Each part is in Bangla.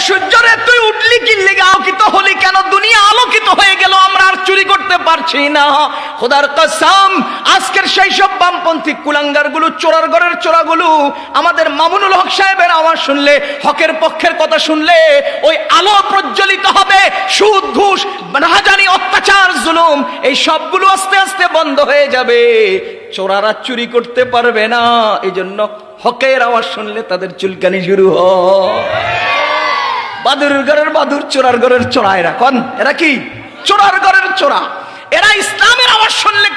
সূর্যরে তুই উঠলি কি লেগে আলোকিত হলি কেন? দুনিয়া আলোকিত হয়ে গেল, আমরা আর চুরি করতে পারছি না। খোদার কসম, আজকের সেই সব বামপন্থী কুলাঙ্গার গুলো, চোরার ঘরের চোরাগুলো আমাদের মামুনুল হক সাহেবের আওয়াজ শুনলে, হকের পক্ষের কথা শুনলে ওই আলো প্রজ্বলিত হবে। সুদ, ঘুষ, রাহাজানি, অত্যাচার, জুলুম এই সবগুলো আস্তে আস্তে বন্ধ হয়ে যাবে। চোরারা চুরি করতে পারবে না। এই জন্য হকের আওয়াজ শুনলে তাদের চুলকানি শুরু হয়। বাদুরের ঘরের বাদুর, চোরার ঘরের চোরা। এরা কি? চোরার ঘরের চোরা। এরা ইসলামের আওয়াজ শুনলে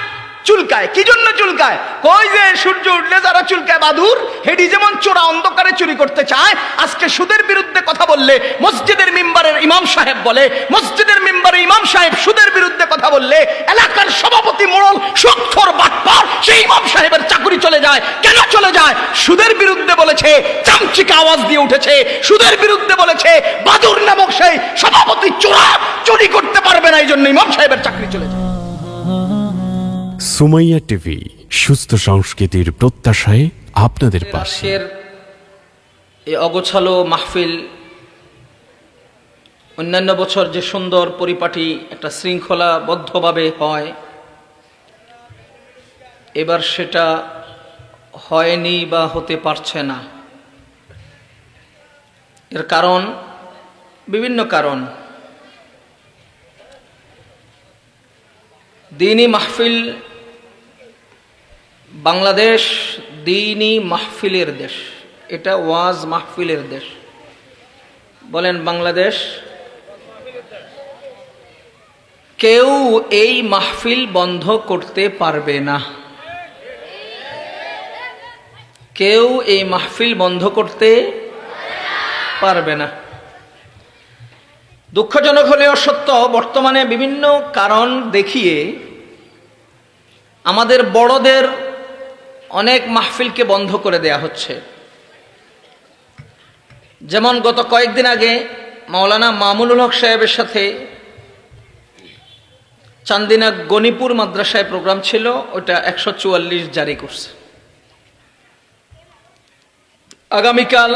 চুলকায়। কি জন্য চুলকায়? কই যে সূর্য উঠলে যারা চুলকায় বাদুর, হেডি যেমন চোরা অন্ধকারে চুরি করতে চায়। আজকে সুদের বিরুদ্ধে কথা বললে মসজিদের মিম্বারের ইমাম সাহেব বলে, মসজিদের মিম্বারে ইমাম সাহেব সুদের বিরুদ্ধে কথা বললে এলাকার সভাপতি মোড়ল সুদখোর বাটপার সেই ইমাম সাহেবের চাকরি চলে যায়। কেন চলে যায়? সুদের বিরুদ্ধে বলেছে, চামচিকা আওয়াজ দিয়ে উঠেছে। সুদের বিরুদ্ধে বলেছে, বাদুর নামক সেই সভাপতি চোরা, চুরি করতে পারবে না, এই জন্য ইমাম সাহেবের চাকরি চলে যায়। সুমাইয়া টিভি, সুস্থ সংস্কৃতির প্রত্যাশায় আপনাদের পাশে। এই অগোছালো মাহফিল অন্যান্য বছর যে সুন্দর পরিপাটি একটা শৃঙ্খলাবদ্ধভাবে হয়, এবার সেটা হয়নি বা হতে পারছে না। এর কারণ বিভিন্ন কারণ। দ্বীনি মাহফিল, বাংলাদেশ দ্বীনি মাহফিলের দেশ, এটা ওয়াজ মাহফিলের দেশ। বলেন বাংলাদেশ। কেউ এই মাহফিল বন্ধ করতে পারবে না। কেউ এই মাহফিল বন্ধ করতে পারবে না। দুঃখজনক হলেও সত্য, বর্তমানে বিভিন্ন কারণ দেখিয়ে আমাদের বড়দের অনেক মাহফিলকে বন্ধ করে দেয়া হচ্ছে। যেমন গত কয়েকদিন আগে মাওলানা মামুনুল হক সাহেবের সাথে চান্দিনা গনিপুর মাদ্রাসায় প্রোগ্রাম ছিল, ওটা 144 জারি করছে। আগামীকাল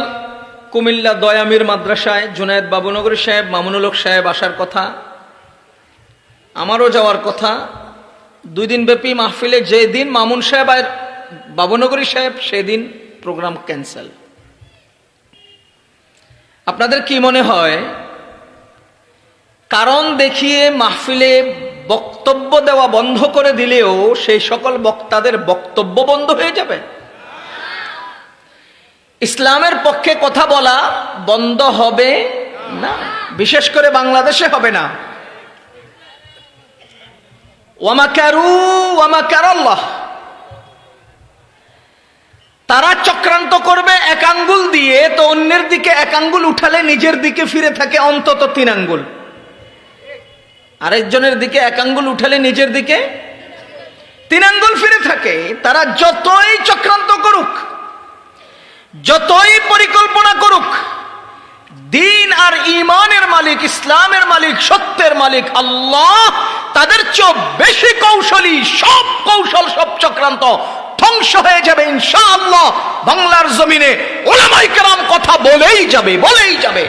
কুমিল্লা দয়ামির মাদ্রাসায় জুনায়েদ বাবুনগরী সাহেব, মামুনুল হক সাহেব আসার কথা, আমারও যাওয়ার কথা। 2 দিন ব্যাপী মাহফিলে যেদিন মামুন সাহেব আর বাবুনগরী সাহেব, সেদিন প্রোগ্রাম ক্যান্সেল। আপনাদের কি মনে হয়, কারণ দেখিয়ে মাহফিলে বক্তব্য দেওয়া বন্ধ করে দিলেও সেই সকল বক্তাদের বক্তব্য বন্ধ হয়ে যাবে? ইসলামের পক্ষে কথা বলা বন্ধ হবে না, বিশেষ করে বাংলাদেশে হবে না। ওয়ামাকারু ওয়ামাকারাল্লাহ, তারা চক্রান্ত করবে এক আঙ্গুল দিয়ে, তো অন্যের দিকে এক আঙ্গুল উঠালে নিজের দিকে ফিরে থাকে অন্তত 3 আঙ্গুল। আরেকজনের দিকে এক আঙ্গুল উঠালে নিজের দিকে 3 আঙ্গুল ফিরে থাকে। তারা যতই চক্রান্ত করুক, যতই পরিকল্পনা করুক, দ্বীন আর ঈমানের মালিক, ইসলামের মালিক, সত্যের মালিক আল্লাহ, তাদের চেয়ে বেশি কৌশলী। সব কৌশল, সব চক্রান্ত ধ্বংস হয়ে যাবে ইনশাআল্লাহ। বাংলার জমিনে উলামায়ে কেরাম কথা বলেই যাবে, বলেই যাবে।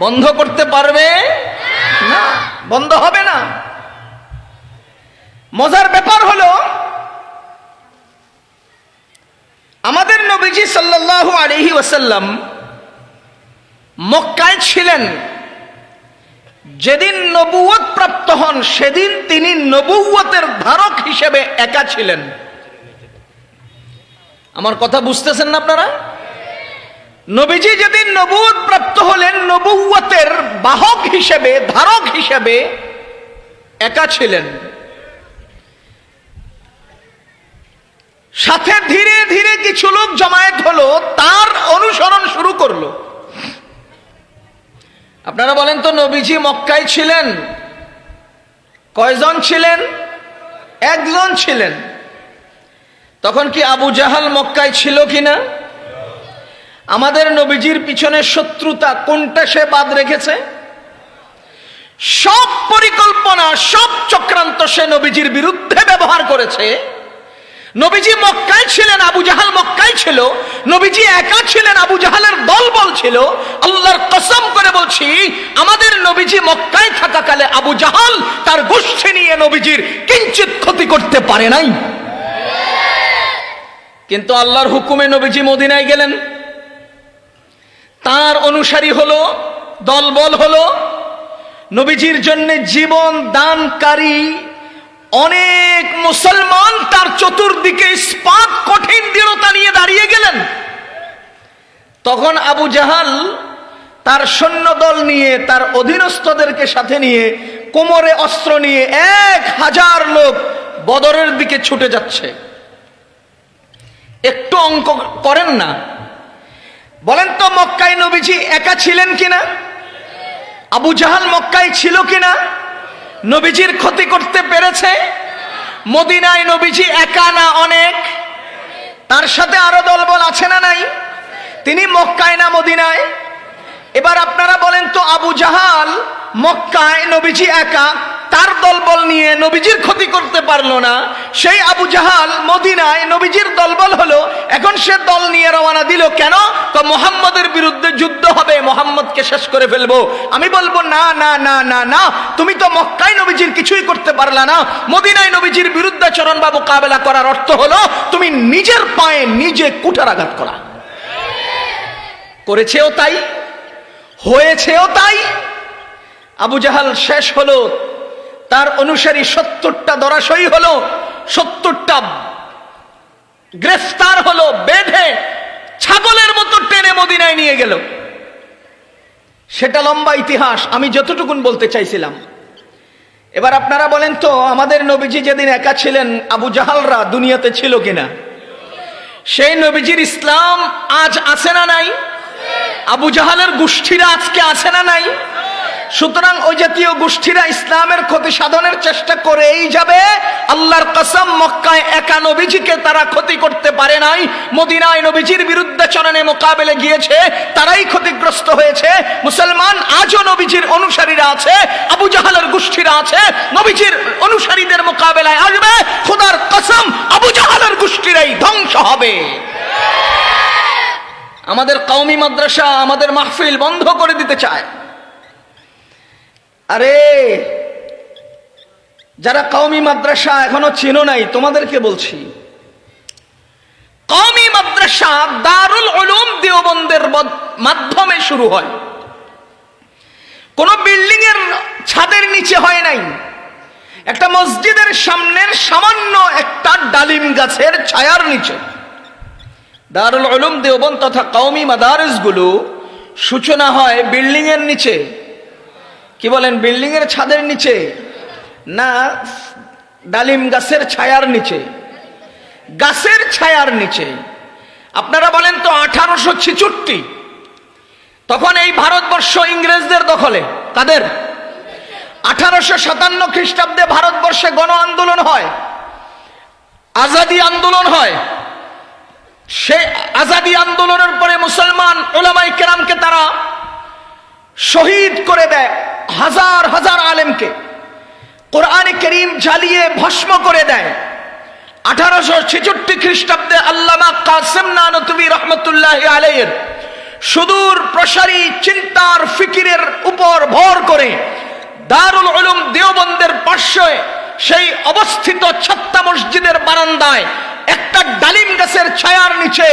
বন্ধ করতে পারবে না, বন্ধ হবে না। মজার ব্যাপার হলো, আমাদের নবীজি সাল্লাল্লাহু আলাইহি ওয়াসাল্লাম মক্কায় ছিলেন। যেদিন নবুয়ত প্রাপ্ত হন, সেদিন তিনি নবুয়তের ধারক হিসেবে একা ছিলেন। আমার কথা বুঝতেছেন না আপনারা? নবীজি যেদিন নবুয়ত প্রাপ্ত হলেন, নবুয়তের বাহক হিসেবে, ধারক হিসেবে একা ছিলেন। সাথে ধীরে ধীরে কিছু লোক জমায়েত হলো, তার অনুসরণ শুরু করলো। আপনারা বলেন তো, নবীজি মক্কায় ছিলেন, কয়জন ছিলেন? 1 জন ছিলেন। তখন কি আবু জাহাল মক্কায় ছিল কিনা? আমাদের নবীজির পিছনে শত্রুতা কোনটা সে বাদ রেখেছে? সব পরিকল্পনা, সব চক্রান্ত সে নবীজির বিরুদ্ধে ব্যবহার করেছে। নবীজি মক্কায় ছিলেন, আবু জাহাল মক্কায় ছিল, নবীজি একা ছিলেন, আবু জাহালের দলবল ছিল। আল্লাহর কসম করে বলছি, আমাদের নবীজি মক্কায় থাকাকালে আবু জাহাল তার গোষ্ঠী নিয়ে নবীজির কিঞ্চিত ক্ষতি করতে পারে নাই। কিন্তু আল্লাহর হুকুমে নবীজি মদিনায় গেলেন, তার অনুসারী হলো, দলবল হলো, নবীজির জন্য জীবন দানকারী অনেক মুসলমান তার চতুর্দিকে ইস্পাত কঠিন দৃঢ়তা নিয়ে দাঁড়িয়ে গেলেন। তখন আবু জাহাল তার সৈন্যদল নিয়ে, তার অধীনস্থদেরকে সাথে নিয়ে, কোমরে অস্ত্র নিয়ে 1000 লোক বদরের দিকে ছুটে যাচ্ছে। একটু অঙ্ক করেন না, বলেন তো মক্কায় নবীজি একা ছিলেন কিনা? আবু জাহাল মক্কায় ছিল কিনা? নবীজির ক্ষতি করতে পেরেছে? মদিনায় নবীজি একা না অনেক? তার সাথে আরো দলবল আছে না নাই? তিনি মক্কায় না মদিনায়? এবার আপনারা বলেন তো, আবু জাহাল মক্কায়, নবীজি একা, তার দলবল নিয়ে নবীজির ক্ষতি করতে পারলো না। সেই আবু জাহাল মদিনায়, নবীজির দলবল হলো, এখন সে দল নিয়ে রওনা দিল কেন? তো মুহাম্মদের বিরুদ্ধে যুদ্ধ হবে, মুহাম্মদকে শেষ করে ফেলবো। আমি বলবো না না না না না, তুমি তো মক্কায় নবীজির কিছুই করতে পারলা না, মদিনায় নবীজির বিরুদ্ধাচরণ বা মোকাবেলা করার অর্থ হলো তুমি নিজের পায়ে নিজে কুঠারাঘাত করা। করেছেও তাই, হয়েছেও তাই। আবু জাহাল শেষ হলো, তার অনুসারী 70টা ধরাশয়ী হলো, 70টা গ্রেফতার হলো, বেঁধে ছাগলের মতো টেনে মদিনায় নিয়ে গেল। সেটা লম্বা ইতিহাস, আমি যতটুকুন বলতে চাইছিলাম। এবার আপনারা বলেন তো, আমাদের নবীজি যেদিন একা ছিলেন, আবু জাহালরা দুনিয়াতে ছিল কিনা? সেই নবীজির ইসলাম আজ আছে না নাই? আবু জাহালের গোষ্ঠীরা আজকে আছে না নাই? সুতরাং ওই জাতীয় গোষ্ঠীরা ইসলামের ক্ষতি সাধনের চেষ্টা করেই যাবে। আল্লাহর কসম, মক্কায় একা নবীজিকে তারা ক্ষতি করতে পারে নাই, মদিনায় নবীজির বিরুদ্ধাচরণে মোকাবেলে গিয়েছে, তারাই ক্ষতিগ্রস্ত হয়েছে। মুসলমান আজও নবীজির অনুসারীরা আছে, আবু জাহালের গোষ্ঠীরা আছে, নবীজির অনুসারীদের মোকাবেলায় আসবে। খোদার কসম, আবু জাহালের গোষ্ঠীরাই ধ্বংস হবে। আমাদের কওমি মাদ্রাসা, আমাদের মাহফিল বন্ধ করে দিতে চায়। আরে যারা কওমি মাদ্রাসা এখনো চিনো নাই, তোমাদেরকে বলছি, কওমি মাদ্রাসা দারুল উলুম দেওবন্দের মাধ্যমে শুরু হয়। কোন বিল্ডিং এর ছাদের নিচে হয় নাই, একটা মসজিদের সামনের সামান্য একটা ডালিম গাছের ছায়ার নিচে দারুল উলুম দেওবন্দ তথা কওমি মাদারিস গুলো সূচনা হয় বিল্ডিং এর নিচে। কি বলেন? বিল্ডিং এর ছাদের নিচে না, ডালিম গাছের ছায়ার নিচে? গাছের ছায়ার নিচে। আপনারা বলেন তো, 1866 তখন এই ভারতবর্ষ ইংরেজদের দখলে। কাদের? 1857 খ্রিস্টাব্দে ভারতবর্ষে গণ আন্দোলন হয়, আজাদি আন্দোলন হয়। সেই আজাদি আন্দোলনের পরে মুসলমান উলামায়ে কেরামকে তারা শহীদ করে দেয়, হাজার হাজার আলেমকে কোরআনে কারীম জ্বালিয়ে ভস্ম করে দেয়। 1866 খ্রিস্টাব্দে আল্লামা কাসেম নানতুবি রহমতুল্লাহি আলাইহির সুদূর প্রসারী চিন্তার ফিকিরের উপর ভর করে দারুল উলুম দেওবন্দের পার্শ্বে সেই অবস্থিত ছত্তা মসজিদের বারান্দায় একটা ডালিম গাছের ছায়ার নিচে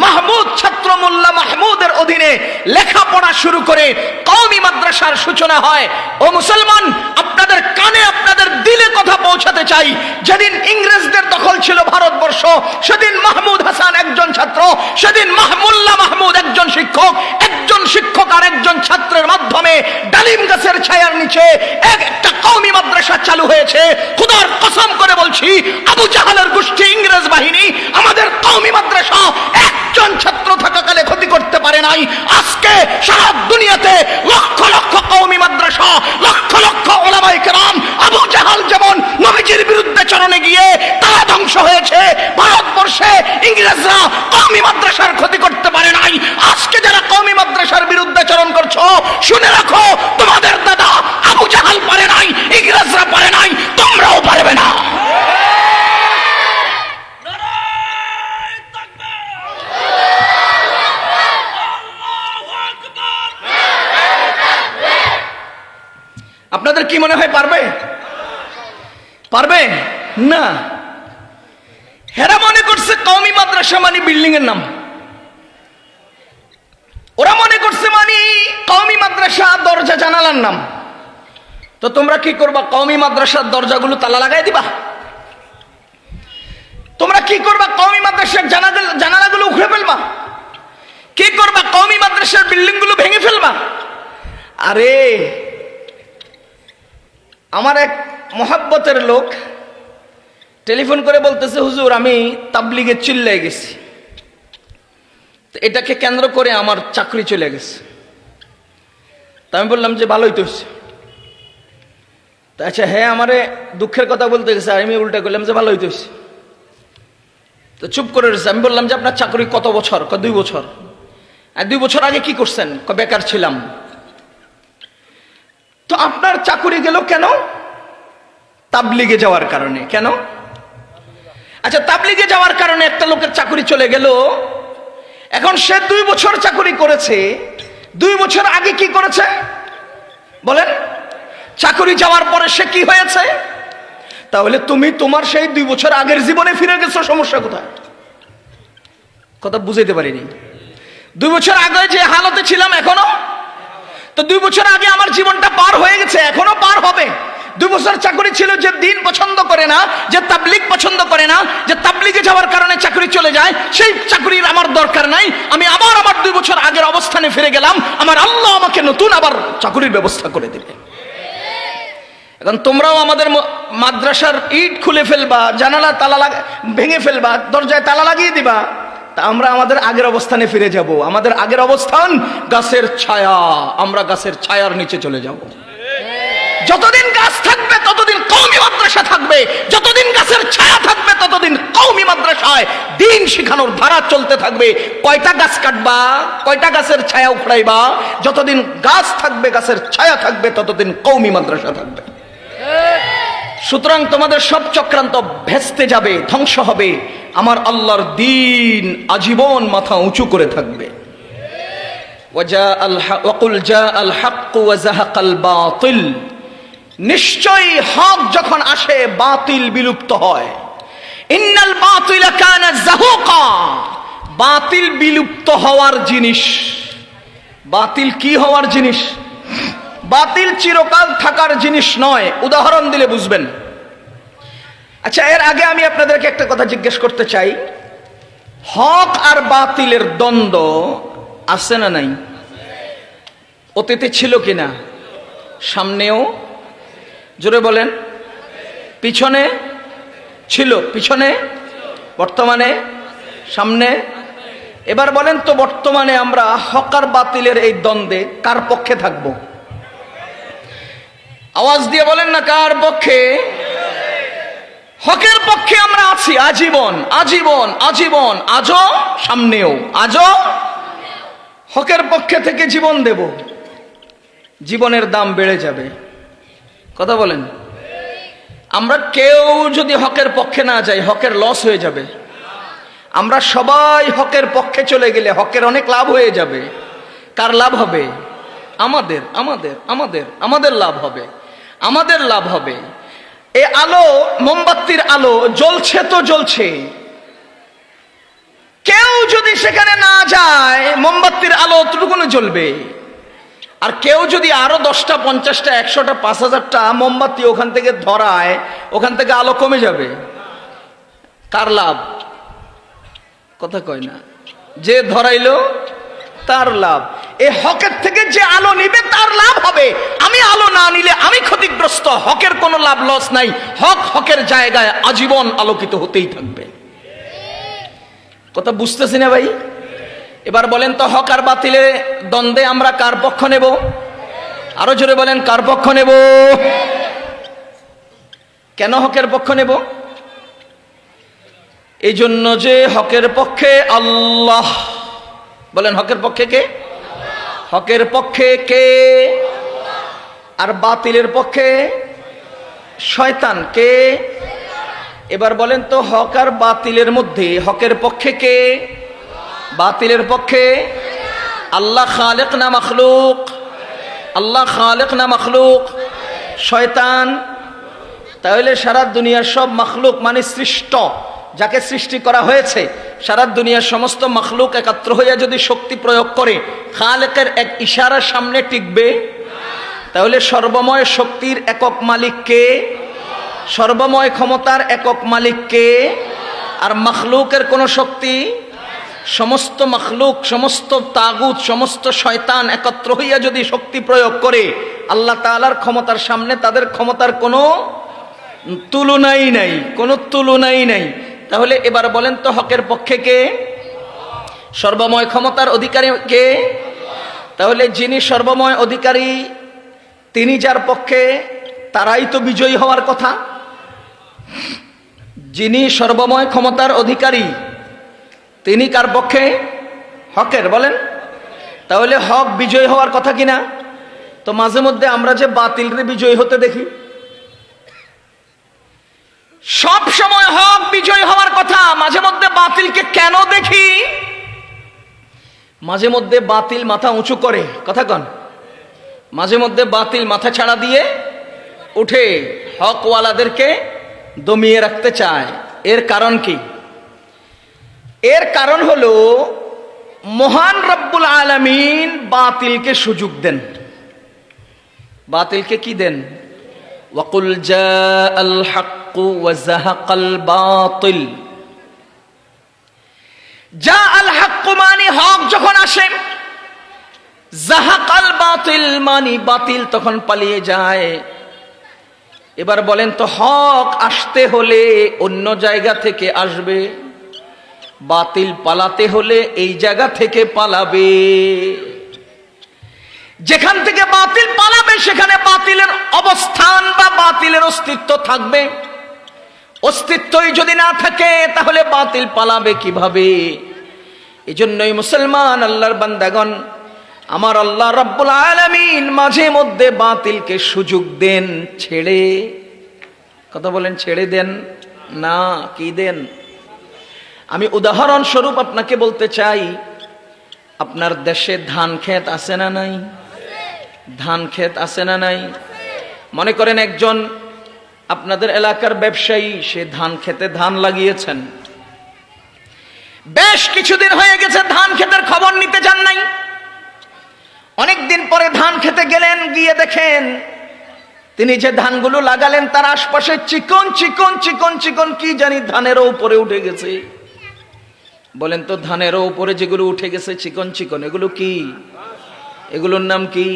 মাহমুদ ছাত্র মোল্লা মাহমুদের অধীনে লেখাপড়া শুরু করে কওমি মাদ্রাসার সূচনা হয়। ও মুসলমান, আপনাদের কানে, আপনাদের দিলে কথা পৌঁছাতে চাই, যেদিন ইংরেজদের দখল ছিল ভারতবর্ষ, সেদিন মাহমুদ হাসান একজন ছাত্র, সেদিন মোল্লা মাহমুদ একজন শিক্ষক, একজন শিক্ষক আর একজন ছাত্রের মাধ্যমে ডালিম গাছের ছায়ার নিচে একটা কওমি মাদ্রাসা চালু হয়েছে। খোদার কসম করে বলছি, আবু জাহালের গোষ্ঠী, ইংরেজ বাহিনী আমাদের কওমি মাদ্রাসা একজন ছাত্র থাকাকালে ক্ষতি করতে পারে নাই। আজকে সারা দুনিয়াতে লক্ষ লক্ষ কওমি মাদ্রাসা, লক্ষ লক্ষ উলামায়ে কেরাম আবু জাহাল যেমন নবীজির বিরুদ্ধে চরণে গিয়ে তারা ধ্বংস হয়েছে, ভারতবর্ষে ইংরেজরা কওমি মাদ্রাসার ক্ষতি করতে পারে নাই। আজকে যারা কওমি মাদ্রাসার বিরুদ্ধে চরণ করছো, শুনে রাখো, তোমাদের দাদা আবু জাহাল পারে নাই, ইংরেজরা পারে নাই, তোমরাও পারবে না। আপনাদের কি মনে হয় পারবে? পারবে না। হেরা মনে করছে কওমি মাদ্রাসা মানে বিল্ডিং এর নাম। ওরা মনে করছে মানে কওমি মাদ্রাসা দরজা জানালার নাম। তো তোমরা কি করবা? কওমি মাদ্রাসার দরজাগুলো তালা লাগাই দিবা? তোমরা কি করবা? কওমি মাদ্রাসার জানালাগুলো উখড়ে ফেলবা? কি করবা? কওমি মাদ্রাসার বিল্ডিং গুলো ভেঙে ফেলবা? আরে আমার এক মহাব্বতের লোক টেলিফোন করে বলতেছে, হুজুর আমি তাবলিগে চিল্লাই গেছি, এটাকে কেন্দ্র করে আমার চাকরি চলে গেছে। তা আমি বললাম যে ভালোই তো হচ্ছে। তা আচ্ছা হ্যাঁ আমারে দুঃখের কথা বলতে গেছে, আমি উল্টা করলাম যে ভালোই তো হচ্ছে। তো চুপ করে রয়েছে। আমি বললাম যে আপনার চাকরি কত বছর? 2 বছর। আর 2 বছর আগে কি করছেন? বেকার ছিলাম। তো আপনার চাকরি গেল কেন? তাবলিগে যাওয়ার কারণে। কেন? আচ্ছা তাবলিগে যাওয়ার কারণে একটা লোকের চাকরি চলে গেল। এখন সে 2 বছর চাকরি করেছে, 2 বছর আগে কি করেছে বলেন? চাকরি যাওয়ার পরে সে কি হয়েছে? তাহলে তুমি তোমার সেই 2 বছর আগের জীবনে ফিরে গেছো। সমস্যা কোথায়? কথা বুঝাইতে পারিনি। 2 বছর আগে যে হালতে ছিলাম এখনো তো 2 বছর আগে আমার জীবনটা পার হয়ে গেছে, এখনো পার হবে। 2 বছর চাকরি ছিল, যে দিন পছন্দ করে না, যে তাবলিগ পছন্দ করে না, যে তাবলিগে যাওয়ার কারণে চাকরি চলে যায়, সেই চাকরির আমার দরকার নাই। আমি আবার আমার 2 বছর আগের অবস্থানে ফিরে গেলাম। আমার আল্লাহ আমাকে নতুন আবার চাকরির ব্যবস্থা করে দেবে। এখন তোমরাও আমাদের মাদ্রাসার ইট খুলে ফেলবা, জানালা তালা ভেঙে ফেলবা, দরজায় তালা লাগিয়ে দিবা, তা আমরা আমাদের আগের অবস্থানে ফিরে যাব। আমাদের আগের অবস্থান গাছের ছায়া। আমরা গাছের ছায়ার নিচে চলে যাব। যতদিন গাছ থাকবে ততদিন কওমি মাদ্রাসা থাকবে, যতদিন গাছের ছায়া থাকবে ততদিন কওমি মাদ্রাসায় দিন শিখানোর ধারা চলতে থাকবে। কয়টা গাছ কাটবা, কয়টা গাছের ছায়া উখড়াইবা? যতদিন গাছ থাকবে, গাছের ছায়া থাকবে, ততদিন কওমি মাদ্রাসা থাকবে। সুতরাং তোমাদের সব চক্রান্ত ভেস্তে যাবে, ধ্বংস হবে। আমার আল্লাহর দ্বীন আজীবন মাথা উঁচু করে থাকবে। নিশ্চয়ই হক যখন আসে বাতিল বিলুপ্ত হয়। ইন্নাল বাতিলা কানা যাহুকা। বাতিল বিলুপ্ত হওয়ার জিনিস। বাতিল কি হওয়ার জিনিস? বাতিল চিরকাল থাকার জিনিস নয়। উদাহরণ দিলে বুঝবেন। আচ্ছা এর আগে আমি আপনাদেরকে একটা কথা জিজ্ঞেস করতে চাই, হক আর বাতিলের দ্বন্দ্ব আছে না নাই? অতীতে ছিল কিনা? সামনেও? জোরে বলেন। পিছনে ছিল? পিছনে? বর্তমানে? সামনে? এবার বলেন তো বর্তমানে আমরা হক আর বাতিলের এই দ্বন্দ্বে কার পক্ষে থাকব? আওয়াজ দিয়ে বলেন না কার পক্ষে? হকের পক্ষে আমরা আছি আজীবন, আজীবন, আজীবন, আজও, সামনেও, আজও হকের পক্ষে থেকে জীবন দেব। জীবনের দাম বেড়ে যাবে। কথা বলেন। আমরা কেউ যদি হকের পক্ষে না যাই, হকের লস হয়ে যাবে। আমরা সবাই হকের পক্ষে চলে গেলে হকের অনেক লাভ হয়ে যাবে। কার লাভ হবে? আমাদের, আমাদের, আমাদের, আমাদের লাভ হবে। আমাদের লাভ হবে। এই আলো, মোমবাতির আলো জ্বলছে তো জ্বলছে, কেউ যদি সেখানে না যায় মোমবাতির আলো অতটুকুনো জ্বলবে। আর কেউ যদি আরো 10টা, 50টা, 100টা, 5000টা মোমবাতি ওখান থেকে ধরায়, ওখান থেকে আলো কমে যাবে। কার লাভ? কথা কয় না। যে ধরাইলো তার লাভ। এই হকের থেকে যে আলো নিবে তার লাভ হবে। আমি আলো না নিলে আমি ক্ষতিগ্রস্ত। হকের কোনো লাভ লস নাই। হক হকের জায়গায় আজীবন আলোকিত হতেই থাকবে। কথা বুঝতেছি না ভাই? এবার বলেন তো হক আর বাতিলের দ্বন্দ্বে আমরা কার পক্ষ নেব? আরো জোরে বলেন, কার পক্ষ নেব? কেন হকের পক্ষ নেব? এই জন্য যে হকের পক্ষে আল্লাহ। বলেন হকের পক্ষে কে? হকের পক্ষে কে? আর বাতিলের পক্ষে শয়তান কে? এবার বলেন তো হক আর বাতিলের মধ্যে হকের পক্ষে কে? বাতিলের পক্ষে আল্লাহ খালেক না মখলুক? আল্লাহ খালেক না মখলুক? শয়তান। তাহলে সারা দুনিয়ার সব মাখলুক মানে সৃষ্ট, যাকে সৃষ্টি করা হয়েছে, সারা দুনিয়ার সমস্ত মাখলুক একাত্র হইয়া যদি শক্তি প্রয়োগ করে খালেকের এক ইশারার সামনে টিকবে? তাহলে সর্বময় শক্তির একক মালিক কে? সর্বময় ক্ষমতার একক মালিক কে? আর মাখলুকের কোন শক্তি? সমস্ত মাখলুক, সমস্ত তাগুত, সমস্ত শয়তান একত্র হইয়া যদি শক্তি প্রয়োগ করে আল্লাহ তাআলার ক্ষমতার সামনে তাদের ক্ষমতার কোনো তুলনাই নাই, কোনো তুলনাই নাই। তাহলে এবার বলেন তো হকের পক্ষে কে? সর্বময় ক্ষমতার অধিকারী কে? তাহলে যিনি সর্বময় অধিকারী তিনি যার পক্ষে, তারাই তো বিজয়ী হওয়ার কথা। যিনি সর্বময় ক্ষমতার অধিকারী তিনি কার পক্ষে? হকের। বলেন তাহলে হক বিজয়ী হওয়ার কথা কিনা? তো মাঝে মধ্যে আমরা যে বাতিলরে বিজয়ী হতে দেখি, সব সময় হক বিজয় হওয়ার কথা, মাঝে মধ্যে বাতিলকে কেন দেখি? মাঝে মধ্যে বাতিল মাথা উঁচু করে, কথা কন, মাঝে মধ্যে বাতিল মাথা ছাড়া দিয়ে উঠে হকওয়ালাদেরকে দমিয়ে রাখতে চায়। এর কারণ কি? এর কারণ হলো মহান রব্বুল আলামিন বাতিলকে সুযোগ দেন। বাতিলকে কি দেন? ওয়াকুল জাআল হাক্কু ওয়া যাহাকাল বাতিল। জাআল হাক্কু মানে হক যখন আসে, যাহাকাল বাতিল মানে বাতিল তখন পালিয়ে যায়। এবার বলেন তো হক আসতে হলে অন্য জায়গা থেকে আসবে, বাতিল পালাতে হলে এই জায়গা থেকে পালাবে। যেখান থেকে বাতিল পালাবে সেখানে বাতিলের অবস্থান বা বাতিলের অস্তিত্ব থাকবে। অস্তিত্বই যদি না থাকে তাহলে বাতিল পালাবে কিভাবে? এজন্যই মুসলমান আল্লাহর বান্দাগণ, আমার আল্লাহ রাব্বুল আলামিন মাঝে মধ্যে বাতিলকে সুযোগ দেন ছেড়ে। কথা বলেন, ছেড়ে দেন না, কি দেন? আমি উদাহরণ স্বরূপ আপনাকে বলতে চাই, আপনার দেশে ধান ক্ষেত আছে না নাই? ধান ক্ষেত আছে না নাই? মনে করেন একজন আপনাদের এলাকার ব্যবসায়ী, সে ধান ক্ষেতে ধান লাগিয়েছেন, বেশ কিছুদিন হয়ে গেছে ধান ক্ষেতের খবর নিতে যান নাই। অনেকদিন পরে ধান খেতে গেলেন, গিয়ে দেখেন তিনি যে ধানগুলো লাগালেন তার আশপাশে চিকন চিকন চিকন চিকন কি জানি ধানেরও উপরে উঠে গেছে। বলেন তো ধানেরও উপরে যেগুলো উঠে গেছে চিকন চিকন, এগুলো কি? এগুলোর নাম কি?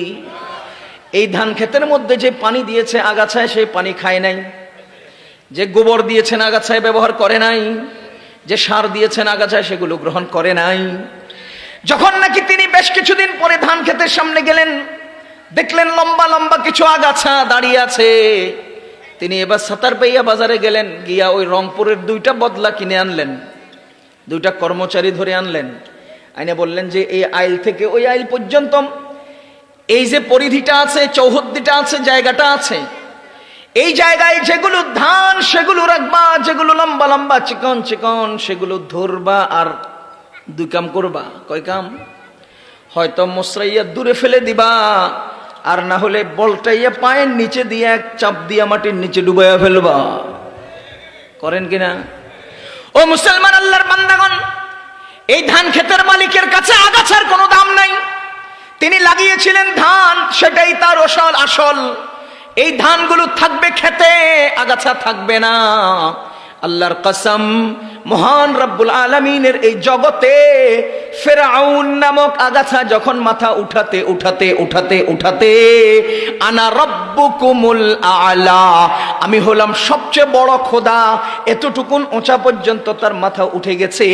এই ধান ক্ষেতের মধ্যে যে পানি দিয়েছে আগাছায়, সেই পানি খায় নাই। যে গোবর দিয়েছেন আগাছায় ব্যবহার করে নাই, যে সার দিয়েছেন আগাছায় সেগুলো গ্রহণ করে নাই। যখন নাকি তিনি বেশ কিছুদিন পরে ধান ক্ষেতের সামনে গেলেন, দেখলেন লম্বা লম্বা কিছু আগাছা দাঁড়িয়ে আছে। তিনি এবার সাতার পাইয়া বাজারে গেলেন, গিয়া ওই রংপুরের 2টা বদলা কিনে আনলেন, 2টা কর্মচারী ধরে আনলেন, আইনে বললেন যে এই আইল থেকে ওই আইল পর্যন্ত এই যে পরিধিটা আছে, চৌহদ্দিটা আছে, জায়গাটা আছে, এই জায়গায় যেগুলো ধান সেগুলো রাখবা, যেগুলো লম্বা লম্বা চিকন চিকন সেগুলো ধরবা, আর 2 কাম করবা। কয় কাম? হয়তো মশরাইয়া দূরে ফেলে দিবা, আর না হলে বলটাইয়া পায়ের নিচে দিয়ে এক চাপ দিয়া মাটির নিচে ডুবাইয়া ফেলবা। করেন কিনা? ও মুসলমান আল্লাহর বান্দাগণ, এই ধান ক্ষেতের মালিকের কাছে আগাছার কোনো দাম নাই। তিনি লাগিয়েছিলেন ধান, সেটাই তার আসল। এই ধানগুলো থাকবে খেতে, আগাছা থাকবে না। আল্লাহর কসম, মহান রব্বুল আলামিনের এই জগতে ফিরআউন নামক আগাছা যখন মাথা উঠাতে উঠাতে উঠাতে উঠাতে আনা রব্বুকুমুল আলা, আমি হলাম সবচেয়ে বড় খোদা, এতটুকুন উঁচা পর্যন্ত তার মাথা উঠে গেছে।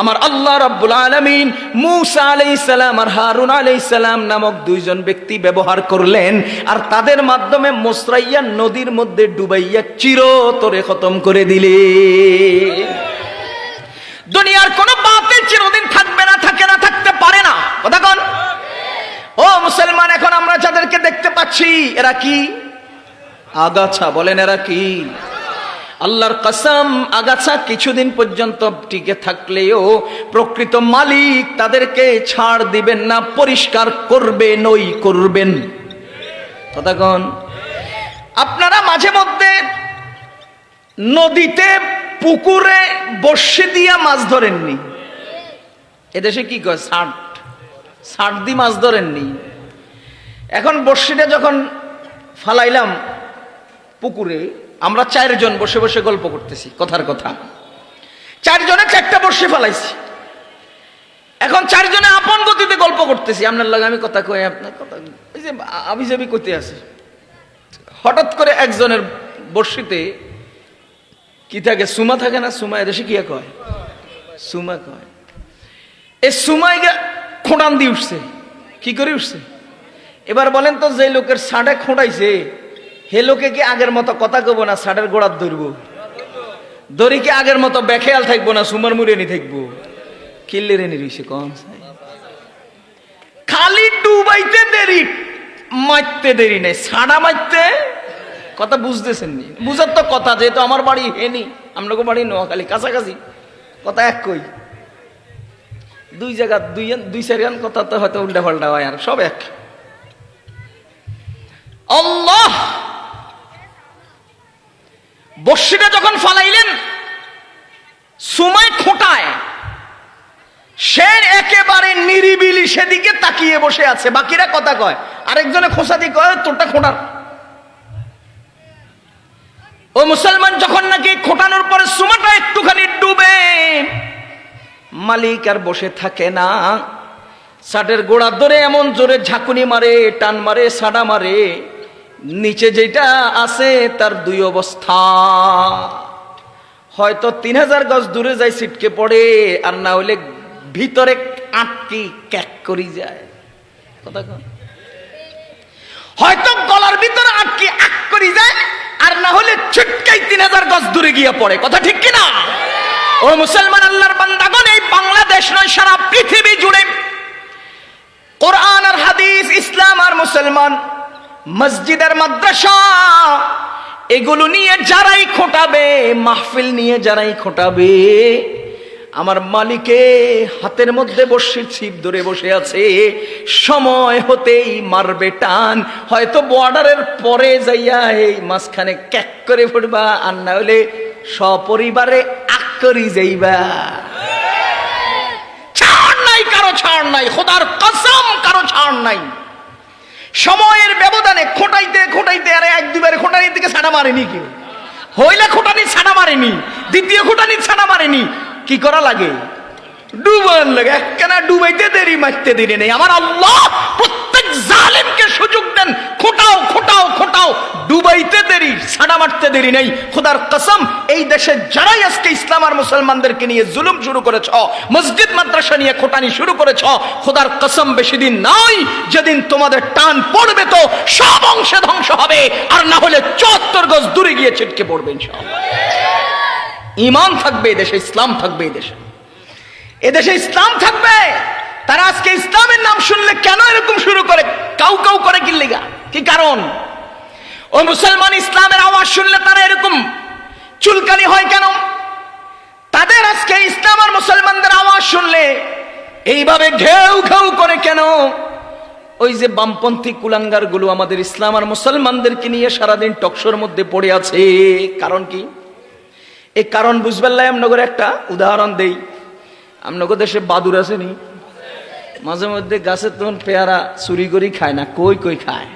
আমার আল্লাহ রব্বুল আলামিন মূসা আলাইহিস সালাম আর হারুন আলাইহিস সালাম নামক 2 জন ব্যক্তি ব্যবহার করলেন, আর তাদের মাধ্যমে মসরাইয়া নদীর মধ্যে ডুবাইয়া চিরতরে খতম করে দিলে। দুনিয়ার কোন বাতিল চিরদিন থাকবে না, থাকে না, থাকতে পারে না। কথা কোন? ও মুসলমান, এখন আমরা যাদেরকে দেখতে পাচ্ছি এরা কি? আগাছা। বলেন এরা কি? আল্লাহর কসম, আগাছা কিছুদিন পর্যন্ত টিকে থাকলেও প্রকৃত মালিক তাদেরকে ছাড় দিবেন না, পরিষ্কার করবেন, ওই করবেন। কথা কোন? নদীতে পুকুরে বর্ষি দিয়া মাছ ধরেননি? এদেশে কি কয় ষাট দি মাছ ধরেননি? এখন বর্ষিটা যখন ফালাইলাম পুকুরে, আমরা 4 জন বসে বসে গল্প করতেছি, কথার কথা 4 জনে 4টা বর্ষি ফালাইছি। এখন 4 জনে আপন গতিতে গল্প করতেছি, আপনার লাগে আমি কথা কই, আপনার কথা এই যে আমি যাবি কইতে আছে। হঠাৎ করে একজনের বর্ষিতে কি থাকে, সুমা থাকে না? সুমা এদেশে কি কয়? সুমা কয়। এই সুমাই খোঁটান দিয়ে উঠছে। কি করে উঠছে? এবার বলেন তো, যে লোকের সাড়ে খোঁটাইছে হে লোকে কি আগের মতো কথা কব না সাড়ের গোড়াত ধরবো? দড়ি কি আগের মতো বেখেয়াল থাকবো না সুমার মুড়েনি থাকবো? কিল্লে রেনি রইছে কম, খালি ডুবাইতে দেরি, মারতে দেরি নেই, সাড়া মারতে। কথা বুঝতেছেন নি? বুঝার তো কথা, যেহেতু আমার বাড়ি হেনি, আপনাকে বাড়ি নোয়াখালী, কাছাকাছি, কথা এক কই। 2 জায়গা 2-4 কথা তো হয়তো উল্টা পাল্টা হয়, আর সব এক। আল্লাহ বর্ষিটা যখন ফালাইলেন, সুমাই খোঁটায়, সে একেবারে নিরিবিলি সেদিকে তাকিয়ে বসে আছে, বাকিরা কথা কয়, আরেকজনে খোঁচা দিয়ে কয় তোরটা খোঁটার। ও মুসলমান যখন নাকি খোঁটানোর পরে সুমাটা একটুখানি ডুবে, মালিক আর বসে থাকে না, ষাটের গোড়া ধরে এমন জোরে ঝাঁকুনি মারে, টান মারে, সাড়া মারে, নিচে যেটা আছে তার 2 অবস্থা, হয়তো 3000 গজ দূরে যায় ছিটকে পড়ে, আর না হইলে ভিতরে আটকি ক্যাক করি যায়। কথা কন, হয়তো গলার ভিতরে আটকি আক করি যায়, আর না হলে ছিটকাই 3000 গজ দূরে গিয়ে পড়ে। কথা ঠিক কিনা? ও মুসলমান আল্লাহর বান্দাগণ, এই বাংলাদেশ নয়, সারা পৃথিবী জুড়ে কোরআন আর হাদিস, ইসলাম আর মুসলমান, মসজিদ আর মাদ্রাসা, এগুলো নিয়ে যারাই খোঁটাবে, মাহফিল নিয়ে যারাই খোঁটাবে, আমার মালিকে হাতের মধ্যে বর্ষির ছিপ ধরে বসে আছে, সময় হতেই মারবে টান, হয়তো বর্ডারের পরে যাইয়া এই মাঝখানে ক্যাক করে পড়বা, আর না হলে সপরিবারে আক করি যাইবা। ছাড় নাই, কারো ছাড় নাই, খোদার কসম কারো ছাড় নাই। সময়ের ব্যবধানে খোঁটাইতে খোঁটাইতে, আরে 1-2 খোঁটানির দিকে ছাড়া মারেনি কেউ, হইলে খোঁটানি ছাড়া মারেনি, দ্বিতীয় খোঁটানি ছাড়া মারেনি, কি করা লাগে? ডুবান লাগে। একখানা ডুবাইতে দেরি, মারতে দেরি নেই। আমার আল্লাহ প্রত্যেক জালেমকে সুযোগ দেন, খোঁটাও খোঁটাও খোঁটাও, ডুবাইতে দেরি, ছাড়া মারতে দেরি নেই। খোদার কসম, এই দেশে যারাই আজকে ইসলাম আর মুসলমানদেরকে নিয়ে জুলুম শুরু করেছ, মসজিদ মাদ্রাসা নিয়ে খোঁটানি শুরু করেছ, খোদার কসম বেশি দিন নাই যেদিন তোমাদের টান পড়বে তো সব অংশে ধ্বংস হবে, আর না হলে 74 গজ দূরে গিয়ে ছিটকে পড়বে ইনশাআল্লাহ। ঈমান থাকবে এদেশে, ইসলাম থাকবে এদেশে, এদেশে ইসলাম থাকবে। তারা আজকে ইসলামের নাম শুনলে কেন এরকম শুরু করে, কাউ কাউ করে কি লেগা, কি কারণ? ও মুসলমান, ইসলামের আওয়াজ শুনলে তারা এরকম চুলকানি হয় কেন? তাদের আজকে ইসলাম আর মুসলমানদের আওয়াজ শুনলে এইভাবে ঘেউ ঘেউ করে কেন? ওই যে বামপন্থী কুলাঙ্গার গুলো আমাদের ইসলাম আর মুসলমানদেরকে নিয়ে সারাদিন টকশোর মধ্যে পড়ে আছে। কারণ কি? এই কারণ বুঝবার লাই আমনগর একটা উদাহরণ দেই। আমনগর দেশে বাদুর আছে নি? মাঝে মধ্যে গাছের তখন পেয়ারা চুরি করি খায় না, কই কই খায়।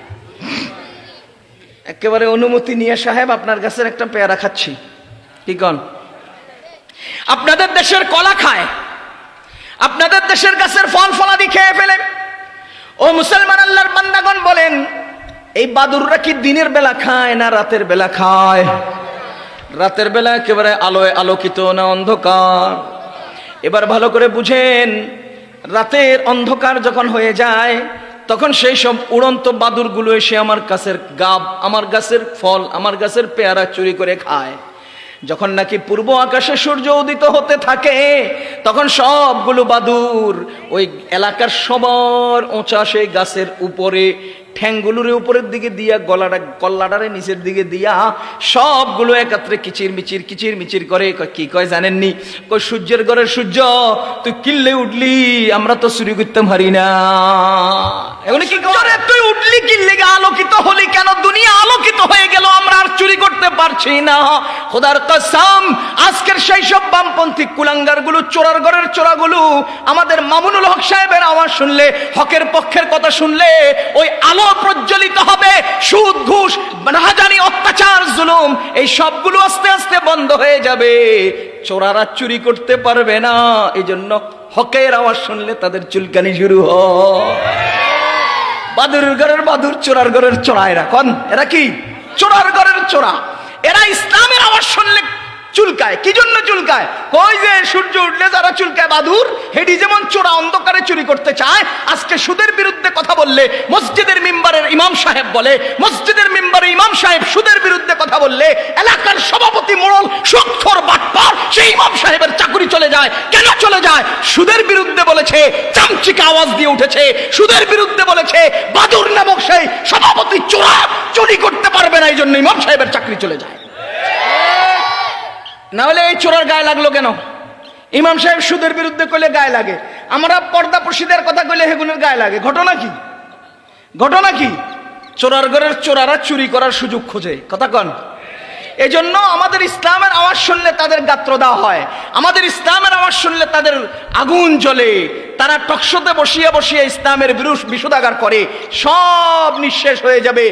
একেবারে অনুমতি নিয়ে, সাহেব আপনার গাছের একটা পেয়ারা খাচ্ছি, কি কন? আপনাদের দেশের কলা খায়, আপনাদের দেশের গাছের ফল ফলাদি খেয়ে ফেলে। ও মুসলমান আল্লাহর বান্দাগণ বলেন, এই বাদুররা কি দিনের বেলা খায় না রাতের বেলা খায়? রাতের বেলা একেবারে আলোয় আলোকিত না অন্ধকার? এবার ভালো করে বুঝেন, রাতের অন্ধকার যখন হয়ে যায় তখন সেই সব উড়ন্ত বাদুরগুলো এসে আমার গাছের গাব, আমার গাছের ফল, আমার গাছের পেয়ারা চুরি করে খায়। যখন নাকি পূর্ব আকাশে সূর্য উদিত হতে থাকে তখন সবগুলো বাদুর ওই এলাকার সবার উঁচা সেই গাছের উপরে ঠ্যাংগুলোর উপরের দিকে দিয়া, গলাটারে নিচের দিকে দিয়া সবগুলো একত্রে কিচির মিচির করে। কি কয় জানেননি? কই সূর্যের ঘরের সূর্য, তুই কিল্লে উঠলি, আমরা তো চুরি করতে পারি না। এগুলো কি করে? তুই উঠলি কি লেগে, আলোকিত হলি কেন, দুনিয়া আলোকিত হয়ে গেল, আমরা আর চুরি করতে পারছি না। খোদার কসম, আজকের সেই সব বামপন্থী কুলাঙ্গার গুলো, চোরার ঘরের চোরাগুলো আমাদের মামুনুল হক সাহেবের আওয়াজ শুনলে, হকের পক্ষের কথা শুনলে ওই আলো প্রজ্বলিত হবে। সুদ, ঘুষ, রাহাজানি, অত্যাচার, জুলুম এই সবগুলো আস্তে আস্তে বন্ধ হয়ে যাবে। চোরারা চুরি করতে পারবে না। এই জন্য হকের আওয়াজ শুনলে তাদের চুলকানি শুরু হয়। বাদুরের ঘরের বাদুর, চোরার ঘরের চোরা। এরা কি? চোরার ঘরের চোরা। এরা ইসলামের আওয়াজ শুনলে চুলকায়। কি জন্য চুলকায়? কই যে সূর্য উঠলে যারা চুলকায় বাদুর, হেডি যেমন চোরা অন্ধকারে চুরি করতে চায়। আজকে সুদের বিরুদ্ধে কথা বললে মসজিদের মিম্বারের ইমাম সাহেব বলে, মসজিদের মিম্বারে ইমাম সাহেব সুদের বিরুদ্ধে কথা বললে এলাকার সভাপতি মোড়ল সুদখোর বাটপার সেই ইমাম সাহেবের চাকরি চলে যায়। কেন চলে যায়? সুদের বিরুদ্ধে বলেছে, চামচিকা আওয়াজ দিয়ে উঠেছে। সুদের বিরুদ্ধে বলেছে, বাদুর নামক সেই সভাপতি চোরা চুরি করতে পারবে না, এই জন্য ইমাম সাহেবের চাকরি চলে যায়। না হলে এই চোরার গায়ে লাগলো কেন? ইমাম সাহেব সুদের বিরুদ্ধে কইলে গায়ে লাগে, আমরা পর্দাপশীদের কথা কইলে হেগুনের গায়ে লাগে। ঘটনা কি? ঘটনা কি? চোরার ঘরের চোরারা চুরি করার সুযোগ খোঁজে। কথা কন। এই জন্য আমাদের ইসলামের আওয়াজ শুনলে তাদের গাত্র দেওয়া হয়, আমাদের ইসলামের আওয়াজ শুনলে তাদের আগুন জ্বলে। তারা টকশোতে বসিয়ে বসিয়ে ইসলামের বিশুদ্ধাগার করে। সব নিঃশেষ হয়ে যাবে।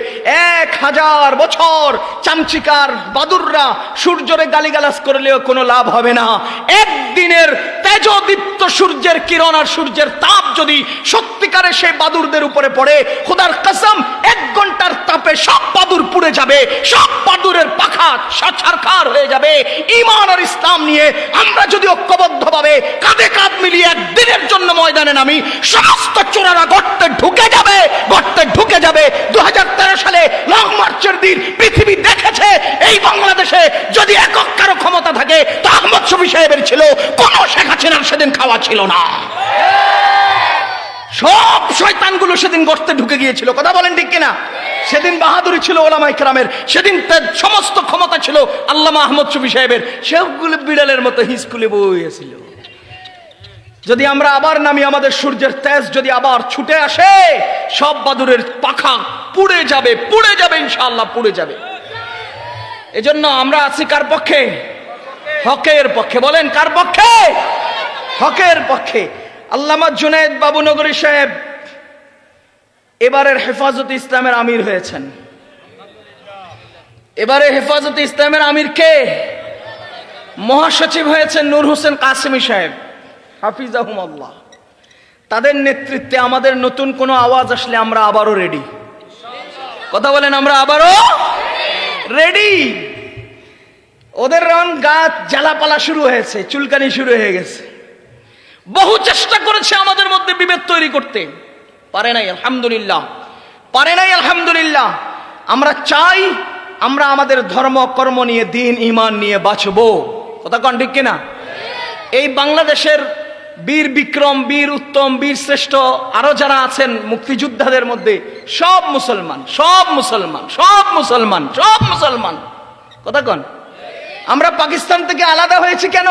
1000 বছর চামচিকার বাদুররা সূর্যরে গালিগালাজ করলেও কোনো লাভ হবে না। একদিনের তেজদীপ্ত সূর্যের কিরণ আর সূর্যের তাপ যদি সত্যিকারে সেই বাদুরদের উপরে পড়ে, খোদার কসম 1 ঘন্টার তাপে সব বাদুর পুড়ে যাবে, সব বাদুরের পাখা ছারখার হয়ে যাবে। ঈমান আর ইসলাম নিয়ে আমরা যদি ঐক্যবদ্ধভাবে কাঁধে কাঁধ মিলিয়ে একদিনের জন্য ময়দানে নামি, সমস্ত চোরারা গর্তে ঢুকে যাবে, গর্তে ঢুকে যাবে। 2013 সালে লং মার্চের দিন পৃথিবী দেখেছে এই বাংলাদেশে যদি একক কারো ক্ষমতা থাকে তো আহমদ শফী সাহেবের ছিল, কোন শেখ হাসিনার সেদিন খাওয়া ছিল না। সব শয়তানগুলো সেদিন গর্তে ঢুকে গিয়েছিল। কথা বলেন ঠিক কিনা? সেদিন বাহাদুরি ছিল ওলামায়ে কেরামের, সেদিন সমস্ত ক্ষমতা ছিল আল্লামা আহমদ শফী সাহেবের। সবগুলো বিড়ালের মতো হিসকুলে বইয়েছিল। যদি আমরা আবার নামি, আমাদের সূর্যের তেজ যদি আবার ছুটে আসে, সব বাদুরের পাখা পুড়ে যাবে, পুড়ে যাবে, ইনশাআল্লাহ পুড়ে যাবে। এজন্য আমরা আছি কার পক্ষে? হকের পক্ষে। বলেন কার পক্ষে? হকের পক্ষে। আল্লামা জুনায়েদ বাবুনগরী সাহেব এবারের হেফাজতে ইসলামের আমির হয়েছেন। এবারে হেফাজতে ইসলামের আমির কে? মহাসচিব হয়েছেন নূর হোসেন কাসেমি সাহেব, হাফিজাহুমুল্লাহ। তাদের নেতৃত্বে আমাদের নতুন কোনো আওয়াজ আসলে আমরা আবারও রেডি। কথা বলেন, আমরা আবারও রেডি। ওদের রং গাছ জ্বালাপালা শুরু হয়েছে, চুলকানি শুরু হয়ে গেছে। বহু চেষ্টা করেছে আমাদের মধ্যে বিভেদ তৈরি করতে, পারে নাই আলহামদুলিল্লাহ, পারে নাই আলহামদুলিল্লাহ। আমরা চাই আমরা আমাদের ধর্ম কর্ম নিয়ে, দিন ঈমান নিয়ে বাঁচবো। কথা কন ঠিক কিনা? এই বাংলাদেশের বীর বিক্রম, বীর উত্তম, বীর শ্রেষ্ঠ আরো যারা আছেন মুক্তিযোদ্ধাদের মধ্যে সব মুসলমান, সব মুসলমান, সব মুসলমান, সব মুসলমান। কথা কন। আমরা পাকিস্তান থেকে আলাদা হয়েছি কেন?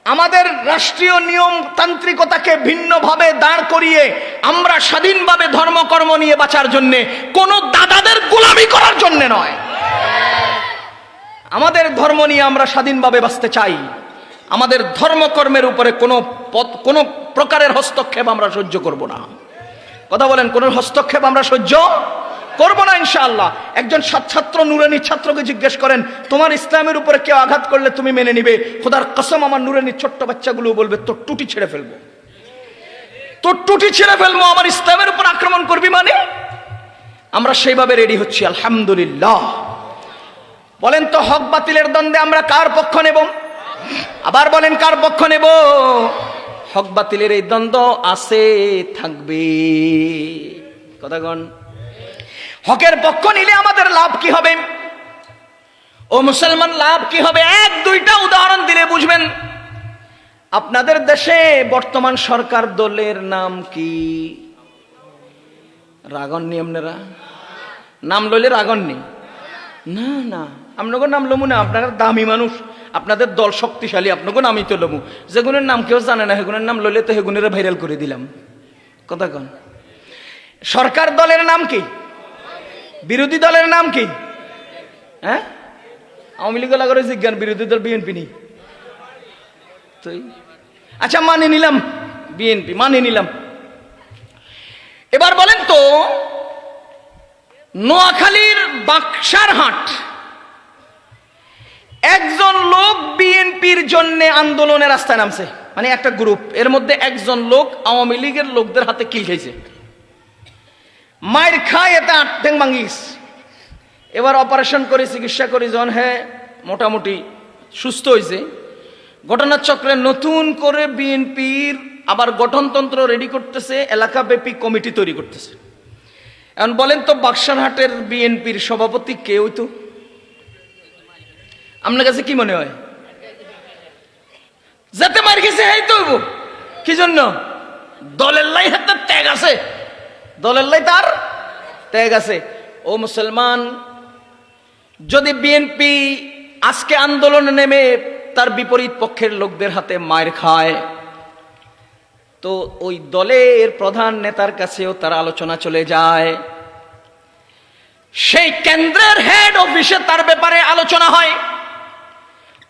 আমাদের রাষ্ট্রীয় নিয়মতান্ত্রিকতাকে ভিন্নভাবে দাঁড় করিয়ে আমরা স্বাধীনভাবে ধর্মকর্ম নিয়ে বাঁচার জন্যে, কোন দাদাদের গোলামি করার জন্য নয়। আমাদের ধর্ম নিয়ে আমরা স্বাধীনভাবে বাঁচতে চাই। আমাদের ধর্মকর্মের উপরে কোনো প্রকারের হস্তক্ষেপ আমরা সহ্য করব না। কথা বলেন, কোন হস্তক্ষেপ আমরা সহ্য করব না ইনশাআল্লাহ। একজন ছাত্র নুরানি ছাত্রকে জিজ্ঞেস করেন, তোমার ইসলামের উপরে কেউ আঘাত করলে তুমি মেনে নিবে? খোদার কসম আমার নুরানি ছোট্ট বাচ্চাগুলো বলবে তোর টুটি ছেড়ে ফেলবো, তোর টুটি ছেড়ে ফেলবো, আমার ইসলামের উপর আক্রমণ করবি মানে? আমরা সেইভাবে রেডি হচ্ছি আলহামদুলিল্লাহ। বলেন তো হক বাতিলের দ্বন্দ্বে আমরা কার পক্ষ নেব? আবার বলেন কার পক্ষ নেব? হক বাতিলের এই দ্বন্দ্ব আছে, থাকবে। কথা কন। হকের পক্ষ নিলে আমাদের লাভ কি হবে? ও মুসলমান, লাভ কি হবে? 1-2টা উদাহরণ দিলে বুঝবেন। আপনাদের দেশে বর্তমান সরকার দলের নাম কি? রাগন্নি? আপনারা নাম লইলে রাগন্নি? না না, আপনাকে নাম লমু না, আপনারা দামি মানুষ, আপনাদের দল শক্তিশালী, আপনাকে নামই তো লমু। যেগুনের নাম কেউ জানে না, সেগুনের নাম লইলে তো সেগুনের ভাইরাল করে দিলাম। কথা কন। সরকার দলের নাম কি? বিরোধী দলের নাম কি? হ্যাঁ, আওয়ামী লীগ করে জিজ্ঞান, বিরোধী দল বিএনপি নেই। আচ্ছা মানে নিলাম বিএনপি, মানে নিলাম। এবার বলেন তো, নোয়াখালীর বাক্সারহাট একজন লোক বিএনপির জন্য আন্দোলনের রাস্তায় নামছে, মানে একটা গ্রুপ, এর মধ্যে একজন লোক আওয়ামী লীগের লোকদের হাতে কিল খাইছে, মায়ের খায়, এতে আটটেং ভাঙ্গিস। এবার অপারেশন করে চিকিৎসা করে যখন হ্যাঁ মোটামুটি সুস্থ হয়েছে, ঘটনাচক্রে নতুন করে বিএনপির আবার গঠনতন্ত্র রেডি করতেছে, এলাকাব্যাপী কমিটি তৈরি করতেছে। এখন বলেন তো, বাক্সারহাটের বিএনপির সভাপতি কে হইতো? আপনার কাছে কি মনে হয়? যাতে মার গেছে এই তো, কি জন্য? দলের লাই হাতে ত্যাগ আছে, দলের লাই তার ত্যাগ আছে। ও মুসলমান, যদি বিএনপি আজকে আন্দোলনে নেমে তার বিপরীত পক্ষের লোকদের হাতে মার খায়, তো ওই দলের প্রধান নেতার কাছেও তার আলোচনা চলে যায়, সেই কেন্দ্রের হেড অফিসে তার ব্যাপারে আলোচনা হয়,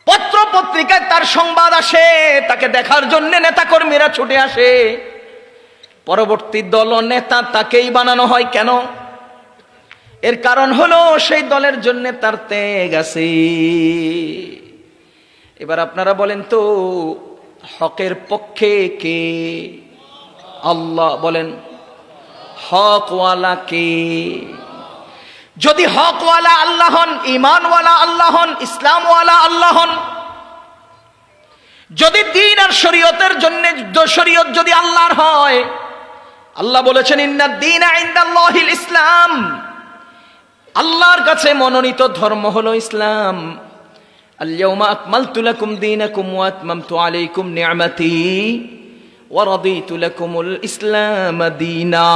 পত্র পত্রিকায় তার সংবাদ আসে, তাকে দেখার জন্য নেতা কর্মীরা ছুটে আসে, পরবর্তী দল নেতা তাকেই বানানো হয়। কেন? এর কারণ হলো সেই দলের জন্য তার ত্যাগ আছে। এবার আপনারা বলেন তো, হকের পক্ষে কে? আল্লাহ। বলেন হকওয়ালা কে? যদি হকওয়ালা আল্লাহ হন, ইমানওয়ালা আল্লাহ হন, ইসলামওয়ালা আল্লাহ হন, যদি দ্বীন আর শরীয়তের জন্য শরীয়ত যদি আল্লাহর হয়, আল্লাহ বলেছেন ইন্নাদ দীনা ইনদাল্লাহিল ইসলাম, আল্লাহর কাছে মনোনীত ধর্ম হলো ইসলাম। আল-ইয়াওমা আকমালতু লাকুম দীনাকুম ওয়া আতমামতু আলাইকুম নি'মাতি ওয়া রাদিতু লাকুমুল ইসলাম দীনা।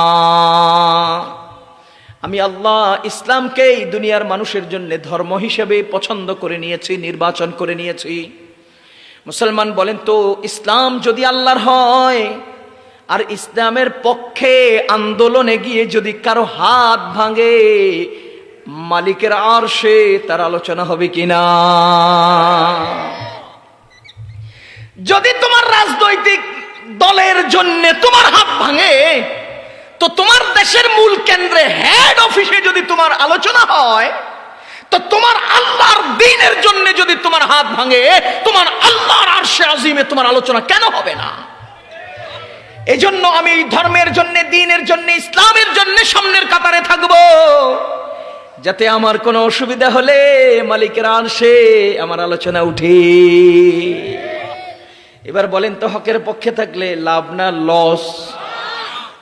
আমি আল্লাহ ইসলামকেই দুনিয়ার মানুষের জন্য ধর্ম হিসেবে পছন্দ করে নিয়েছি, নির্বাচন করে নিয়েছি। মুসলমান বলেন তো, ইসলাম যদি আল্লাহর হয়, আর ইসলামের পক্ষে আন্দোলনে গিয়ে যদি কারো হাত ভাঙে, মালিকের আরশে তার আলোচনা হবে কিনা? যদি তোমার রাজনৈতিক দলের জন্য তোমার হাত ভাঙে, তো তোমার দেশের মূল কেন্দ্রে হেড অফিসে যদি তোমার আলোচনা হয়, তো তোমার আল্লাহর দ্বীনের জন্য যদি তোমার হাত ভাঙে, তোমার আল্লাহর আরশে আজিমে তোমার আলোচনা কেন হবে না? এজন্য আমি ধর্মের জন্য, দ্বীনের জন্য, ইসলামের জন্য সামনের কাতারে থাকব, যাতে আমার কোনো অসুবিধা হলে মালিকের আরশে আমার আলোচনা উঠে। এবার বলেন তো, হকের পক্ষে থাকলে লাভ না লস?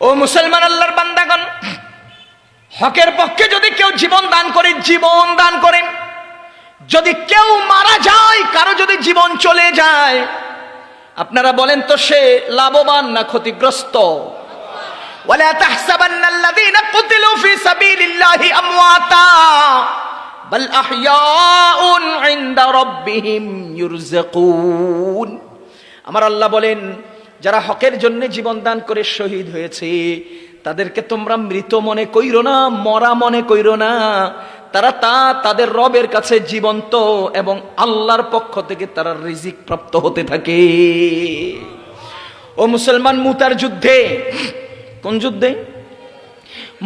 ও মুসলমান আল্লাহর বান্দাগণ, হকের পক্ষে যদি কেউ জীবন দান করে, জীবন দান করেন, যদি কেউ মারা যায়, কারো যদি জীবন চলে যায়, আপনারা বলেন তো সে লাভবান না ক্ষতিগ্রস্ত? ওয়ালা তাহসাবান্নাল্লাযীনা কুতিলু ফি সাবিলিল্লাহি আমওয়াতা বাল আহইয়াউন ইনদা রাব্বিহিম ইউরযাকুন। আমার আল্লাহ বলেন, যারা হকের জন্য জীবন দান করে শহীদ হয়েছে, তাদেরকে তোমরা মৃত মনে কইরো না, মরা মনে কইরো না, তারা তাদের রবের কাছে জীবন্ত, এবং আল্লাহর পক্ষ থেকে তারা রিজিক প্রাপ্ত হতে থাকে। ও মুসলমান, মুতার যুদ্ধে, কোন যুদ্ধে?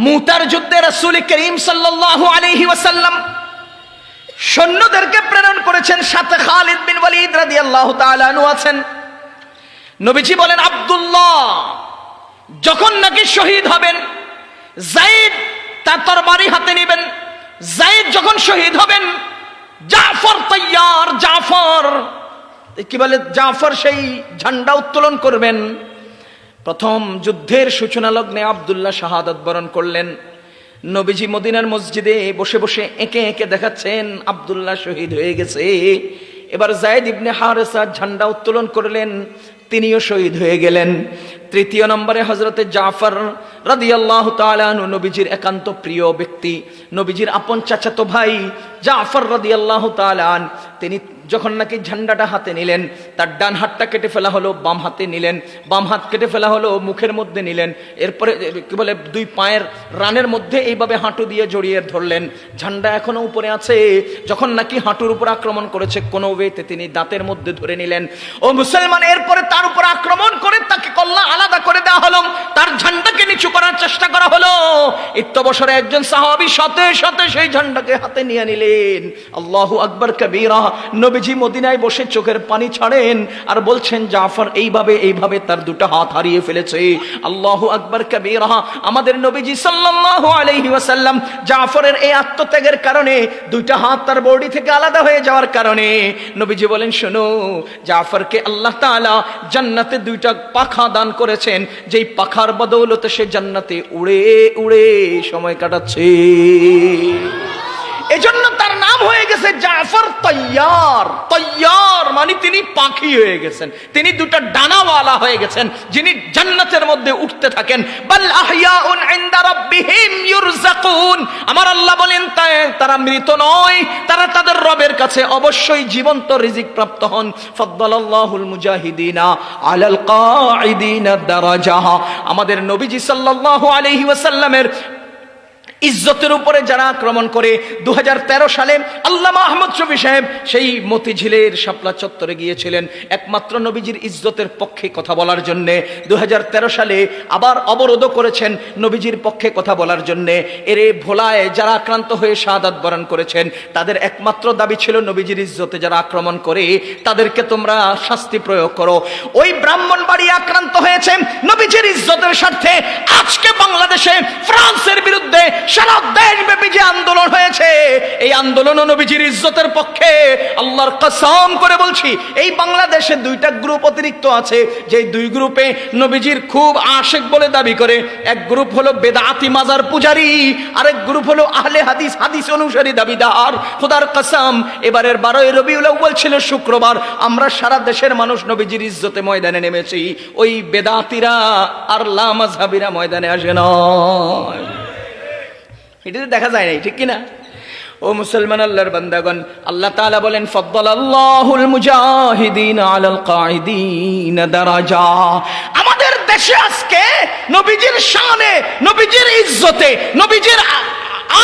মুতার যুদ্ধে রাসূল করিম সাল্লাল্লাহু আলাইহি ওয়াসাল্লাম সৈন্যদেরকে প্রেরণ করেছেন, সাথে খালিদ বিন ওয়ালিদ রাদিয়াল্লাহু তাআলা আনহু আছেন। নবীজি বলেন, আব্দুল্লাহ যখন নাকি শহীদ হবেন, যায়েদ তার তরবারি হাতে নেবেন, যায়েদ যখন শহীদ হবেন, জাফর তৈয়ার, জাফর কি বলে, জাফর সেই ঝান্ডা উত্তোলন করবেন। প্রথম যুদ্ধের সূচনা লগ্নে আব্দুল্লাহ শাহাদাত বরণ করলেন। নবীজি মদিনার মসজিদে বসে বসে একে একে দেখাচ্ছেন আব্দুল্লাহ শহীদ হয়ে গেছে। এবার যায়েদ ইবনে হারেসা ঝান্ডা উত্তোলন করলেন, তিনিও শহীদ হয়ে গেলেন। তৃতীয় নম্বরে হযরতে জাফর রাদিয়াল্লাহু তাআলা আনহু, নবীজির একান্ত প্রিয় ব্যক্তি, নবীজির আপন চাচাতো ভাই জাফর রাদিয়াল্লাহু তাআলা আন, তিনি যখন নাকি ঝান্ডাটা হাতে নিলেন, তার ডান হাতটা কেটে ফেলা হলো, বাম হাতে নিলেন, বাম হাত কেটে ফেলা হলো, মুখের মধ্যে নিলেন, এরপরে কি বলে দুই পায়ের রানের মধ্যে এইভাবে হাঁটু দিয়ে জড়িয়ে ধরলেন। ঝান্ডা এখনো উপরে আছে। যখন নাকি হাঁটুর উপর আক্রমণ করেছে কোনো ওয়েতে তিনি দাঁতের মধ্যে ধরে নিলেন। ও মুসলমান, এরপরে তার উপর আক্রমণ করে তাকে কল্লা আলাদা করে দেওয়া হলো, তার ঝান্ডাকে নিচু করার চেষ্টা করা হলো। ইত্যবসরে একজন সাহাবী সাথে সাথে সেই ঝান্ডাকে হাতে নিয়ে নিলেন। আল্লাহু আকবার কবীরা। নবীজি মদিনায় বসে চোখের পানি ছাড়েন আর বলছেন, জাফর এইভাবে এইভাবে তার দুটো হাত হারিয়ে ফেলেছে। আল্লাহু আকবার কবীরা। আমাদের নবীজি সাল্লাল্লাহু আলাইহি ওয়াসাল্লাম জাফরের এই আত্মত্যাগের কারণে দুইটা হাত তার বডি থেকে আলাদা হয়ে যাওয়ার কারণে নবীজি বলেন, শোনো, জাফরকে আল্লাহ তাআলা জান্নাতে দুইটা পাখা দান করেছেন, যেই পাখার বদৌলতে সে জান্নাতে উড়ে উড়ে সময় কাটাচ্ছে। এজন্য তার নাম হয়ে গেছে জাফর তাইয়ার। তাইয়ার মানে তিনি পাখি হয়ে গেছেন, তিনি দুটো ডানাওয়ালা হয়ে গেছেন, যিনি জান্নাতের মধ্যে উঠতে থাকেন। বাল আহইয়াউন ইনদা রাব্বিহিম ইরযাকুন। আমার আল্লাহ বলেন তারা মৃত নয়, তারা তাদের রবের কাছে অবশ্যই জীবন্ত রিজিক প্রাপ্ত হন। ফাদ্দালাল্লাহুল মুজাহিদিনা আলাল কাঈদিনা দারাজাহ। আমাদের নবীজি সাল্লাল্লাহু আলাইহি ওয়াসাল্লামের ইজ্জতের উপরে যারা আক্রমণ করে, 2013 সালে আল্লামা আহমদ শফী সাহেব সেই মতিঝিলের শাপলা চত্বরে গিয়েছিলেন একমাত্র নবীজির ইজ্জতের পক্ষে কথা বলার জন্যে। 2013 সালে আবার অবরোধ করেছেন নবীজির পক্ষে কথা বলার জন্যে। এরে ভোলায় যারা আক্রান্ত হয়ে শাহাদাত বরণ করেছেন, তাদের একমাত্র দাবি ছিল নবীজির ইজ্জতে যারা আক্রমণ করে তাদেরকে তোমরা শাস্তি প্রয়োগ করো। ওই ব্রাহ্মণবাড়িয়া আক্রান্ত হয়েছে নবীজির ইজ্জতের স্বার্থে। আজকে বাংলাদেশে ফ্রান্সের বিরুদ্ধে সারা দেশব্যাপী যে আন্দোলন হয়েছে, এই আন্দোলন নবীজির ইজ্জতের পক্ষে। আল্লাহর কসম করে বলছি, এই বাংলাদেশে দুইটা গ্রুপ অতিরিক্ত আছে, যে দুই গ্রুপে নবীজির খুব আশেক বলে দাবি করে। এক গ্রুপ হলো বেদাতি মাজার পূজারী, আরেক গ্রুপ হলো আহলে হাদিস, হাদিস অনুসারী দাবিদার। খোদার কসম, এবারের 12ই রবিউল আউয়াল ছিল শুক্রবার, আমরা সারা দেশের মানুষ নবীজির ইজ্জতে ময়দানে নেমেছি। ওই বেদাতিরা আর লা মাযহাবিরা ময়দানে আসে না। এটা দেখা যায় নাই, ঠিক কিনা? ও মুসলমান, আল্লাহর বান্দাগণ, আল্লাহ তাআলা বলেন, ফাদ্দালাল্লাহুল মুজাহিদিনা আলাল কাঈদিনা দারাজা। আমাদের দেশে আজকে নবীজির শানে, নবীজির ইজ্জতে, নবীজির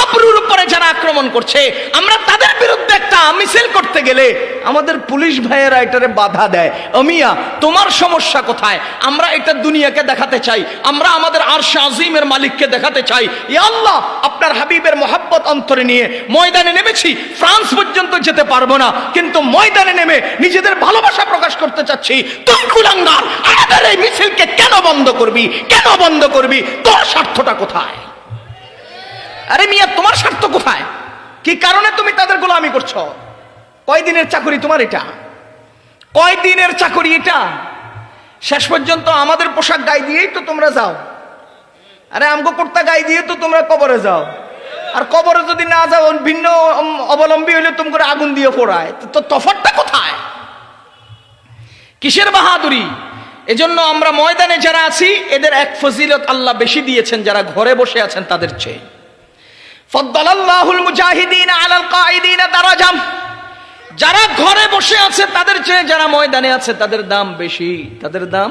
আবরুর উপরে যারা আক্রমণ করছে, আমরা তাদের বিরুদ্ধে একটা মিছিল করতে গেলে আমাদের পুলিশ ভাইয়েরা এটারে বাধা দেয়। মিয়া, তোমার সমস্যা কোথায়? আমরা এটা দুনিয়াকে দেখাতে চাই, আমরা আমাদের আরশে আজিমের মালিককে দেখাতে চাই। ইয়া আল্লাহ, আপনার হাবিবের মোহাব্বত অন্তরে নিয়ে ময়দানে নেমেছি। ফ্রান্স পর্যন্ত যেতে পারবো না, কিন্তু ময়দানে নেমে নিজেদের ভালোবাসা প্রকাশ করতে চাচ্ছি। তুই কুলাঙ্গার, আমাদের এই মিছিলকে কেন বন্ধ করবি? কেন বন্ধ করবি? তোর স্বার্থটা কোথায়? আরে মিয়া, তোমার স্বার্থ কোথায়? কি কারণে তুমি তাদের গোলামি করছো? কয়দিনের চাকরি তোমার এটা? কয়দিনের চাকরি এটা? শেষ পর্যন্ত আমাদের পোশাক গায়ে দিয়েই তো তোমরা যাও। আরে আমগো কুর্তা গায়ে দিয়ে তো তোমরা কবরে যাও। আর কবরে যদি না যাও, ভিন্ন অবলম্বী হইলে তোমরা আগুন দিয়ে পোড়ায়। তো তফাৎটা কোথায়? কিসের বাহাদুরি? এজন্য আমরা ময়দানে যারা আছি, এদের এক ফজিলত আল্লাহ বেশি দিয়েছেন যারা ঘরে বসে আছেন তাদের চেয়ে। ফাদ্দালাল্লাহুল মুজাহিদিনা আলাল কাঈদিনা দারাজা। যারা ঘরে বসে আছে তাদের চেয়ে যারা ময়দানে আছে তাদের দাম বেশি, তাদের দাম।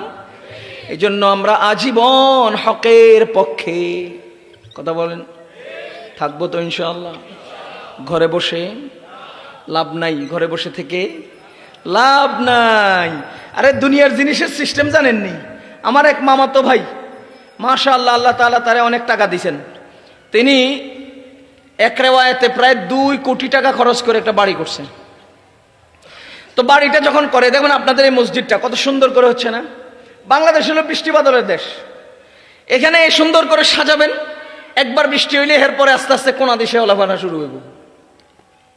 এজন্য আমরা আজীবন হকের পক্ষে কথা বলেন, থাকবো তো ইনশাআল্লাহ। ঘরে বসে লাভ নাই, ঘরে বসে থেকে লাভ নাই। আরে দুনিয়ার জিনিসের সিস্টেম জানেননি? আমার এক মামাতো ভাই, মাশাআল্লাহ, আল্লাহ তাআলা তারে অনেক টাকা দিয়েছেন। তিনি এক রেওয়ায়েতে প্রায় 2 কোটি টাকা খরচ করে একটা বাড়ি করছেন। তো বাড়িটা যখন করে, দেখবেন আপনাদের এই মসজিদটা কত সুন্দর করে হচ্ছে না? বাংলাদেশ হলো বৃষ্টি বাদলের দেশ। এখানে সুন্দর করে সাজাবেন, একবার বৃষ্টি হইলে এরপরে আস্তে আস্তে কোনা দিশে ওলাফানা শুরু হইব।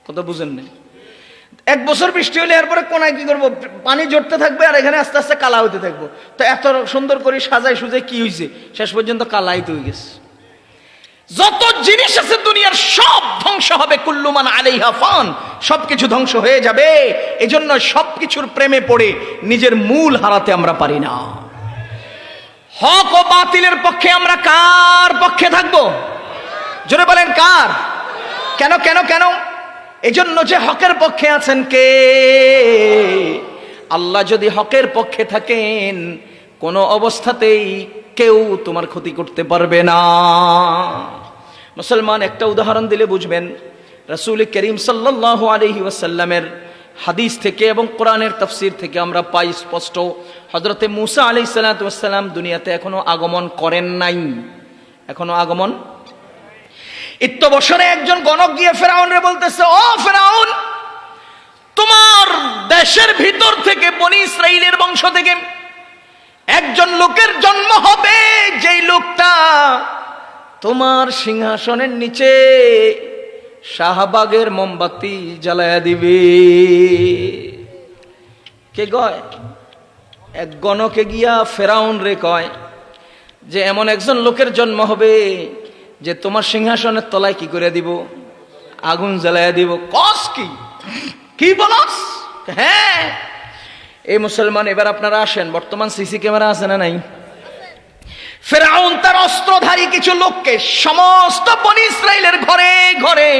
কথা বুঝেন না? 1 বছর বৃষ্টি হলে এরপরে কোনায় কি করবো? পানি জড়তে থাকবে আর এখানে আস্তে আস্তে কালা হইতে থাকবো। তো এত সুন্দর করে সাজাই সুজাই কি হয়েছে? শেষ পর্যন্ত কালাই তো হয়ে গেছে। যত জিনিস আছে দুনিয়ার সব ধ্বংস হবে। কুল্লু মান আলাইহা ফান, সবকিছু ধ্বংস হয়ে যাবে। এজন্য সবকিছুর প্রেমে পড়ে নিজের মূল হারাতে আমরা পারি না। হক ও বাতিলের পক্ষে আমরা কার পক্ষে থাকবো? জোরে বলেন কার? কেন কেন কেন? এজন্য যে হকের পক্ষে আছেন কে? আল্লাহ যদি হকের পক্ষে থাকেন কোনো অবস্থাতেই কেউ তোমার ক্ষতি করতে পারবে না। মুসলমান, একটা উদাহরণ দিলে বুঝবেন। রাসূল করিম সাল্লাল্লাহু আলাইহি ওয়াসাল্লামের হাদিস থেকে এবং কোরআনের তাফসীর থেকে আমরা পাই স্পষ্ট, হযরতে মূসা আলাইহিস সালাতু ওয়াস সালাম দুনিয়াতে এখনো আগমন করেন নাই। এখনো আগমন। ইত্যবসরে একজন গণক গিয়ে ফেরাউনরে বলতেছে, ও ফেরাউন, তোমার দেশের ভিতর থেকে বনি ইসরাইলের বংশ থেকে একজন লোকের জন্ম হবে, যেই লোকটা তোমার সিংহাসনের নিচে শাহবাগের মোমবাতি জ্বালায়া দিবে। কে কয়? এক গণকে গিয়া ফেরাউন রে কয় যে এমন একজন লোকের জন্ম হবে যে তোমার সিংহাসনের তলায় কি করে দিব? আগুন জ্বালায়া দিব। কস কি বলস? হ্যাঁ। এই মুসলমান, এবার আপনারা আসেন, বর্তমান সিসি ক্যামেরা আছে না নাই? ফেরাউন তার অস্ত্রধারী কিছু লোককে সমস্ত বনি ইসরাইলের ঘরে ঘরে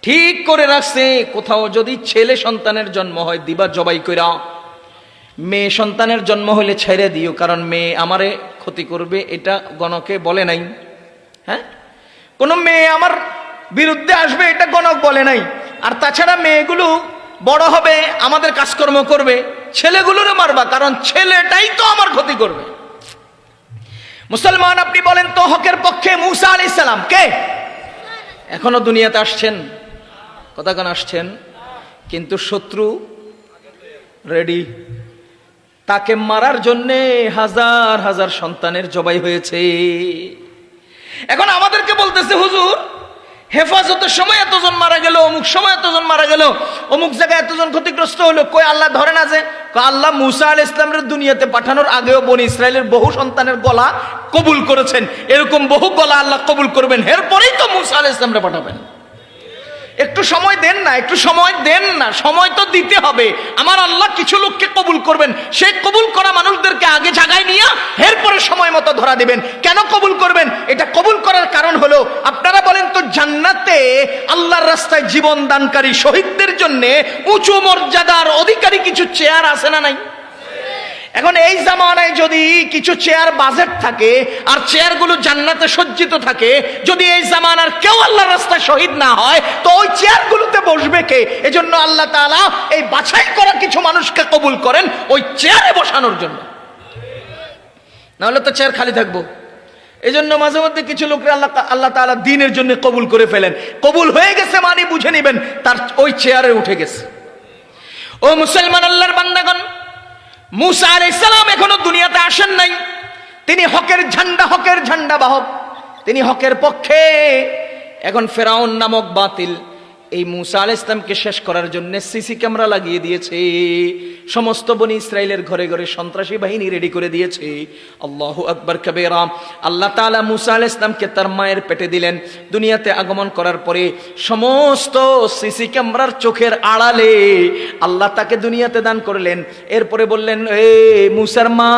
ঠিক করে রাখছে, কোথাও যদি ছেলে সন্তানের জন্ম হয় দিবা জবাই কইরা, মেয়ে সন্তানের জন্ম হলে ছেড়ে দিও, কারণ মেয়ে আমারে ক্ষতি করবে, এটা গণকে বলে নাই। হ্যাঁ, কোন মেয়ে আমার বিরুদ্ধে আসবে এটা গণক বলে নাই। আর তাছাড়া মেয়েগুলো বড় হবে আমাদের কাজকর্ম করবে, ছেলেগুলোরে মারবা, কারণ ছেলেটাই তো আমার ক্ষতি করবে। মুসলমান, আপনি বলেন তো হকের পক্ষে মূসা আলাইহিস সালাম কে? এখনো দুনিয়াতে আসছেন, কথা কেন আসছেন, কিন্তু শত্রু রেডি। তাকে মারার জন্যে হাজার হাজার সন্তানের জবাই হয়েছে। এখন আমাদেরকে বলতেছে, হুজুর হেফাজতের সময় এতজন মারা গেল, অমুক সময় এতজন মারা গেল, অমুক জায়গায় এতজন ক্ষতিগ্রস্ত হলো। কই আল্লাহ ধরে না যে? আল্লাহ মূসা আলাইহিস সালামের দুনিয়াতে পাঠানোর আগেও বনি ইসরাইলের বহু সন্তানের গলা কবুল করেছেন, এরকম বহু গলা আল্লাহ কবুল করবেন, এরপরেই তো মূসা আলাইহিস সালামরে পাঠাবেন। একটু সময় দেন না, একটু সময় দেন না, সময় তো দিতে হবে। আমার আল্লাহ কিছু লোককে কবুল করবেন, সেই কবুল করা মানুষদেরকে আগে জায়গায় নিয়ে এরপরে সময় মতো ধরা দিবেন। কেন কবুল করবেন? এটা কবুল করার কারণ হলো, আপনারা বলেন তো জান্নাতে আল্লাহর রাস্তায় জীবন দানকারী শহীদদের জন্য উঁচু মর্যাদার অধিকারী কিছু চেয়ার আছে না নাই? এখন এই জামানায় যদি কিছু চেয়ার বাজেট থাকে আর চেয়ারগুলো জান্নাতে সজ্জিত থাকে, যদি এই জামানার কেউ আল্লাহর রাস্তায় শহীদ না হয়, তো ওই চেয়ারগুলোতে বসবে কে? এজন্য আল্লাহ তাআলা এই বাছাই করা কিছু মানুষকে কবুল করেন ওই চেয়ারে বসানোর জন্য, না হলে তো চেয়ার খালি থাকবো। এই জন্য মাঝে মধ্যে কিছু লোকরা আল্লাহ তাআলা দ্বীনের জন্য কবুল করে ফেলেন। কবুল হয়ে গেছে মানে বুঝে নেবেন তার ওই চেয়ারে উঠে গেছে। ও মুসলমান, আল্লাহর বান্দাগণ, মূসা আলাইহিস সালাম এখনো দুনিয়াতে আসেন নাই। তিনি হকের ঝান্ডা বাহক, তিনি হকের পক্ষে। এখন ফেরাউন নামক বাতিল এই মূসা আলাইহিস সালামকে শেষ করার জন্য সিসি ক্যামেরা লাগিয়ে দিয়েছে, সমস্ত বনি ইসরাইলের ঘরে ঘরে সন্ত্রাসী বাহিনী রেডি করে দিয়েছে। আল্লাহু আকবার কাবীরা। আল্লাহ তাআলা মূসা আলাইহিস সালামকে তার মায়ের পেটে দিলেন। দুনিয়াতে আগমন করার পরে সমস্ত সিসি ক্যামেরার চোখের আড়ালে আল্লাহ তাকে দুনিয়াতে দান করলেন। এরপরে বললেন, এ মূসার মা,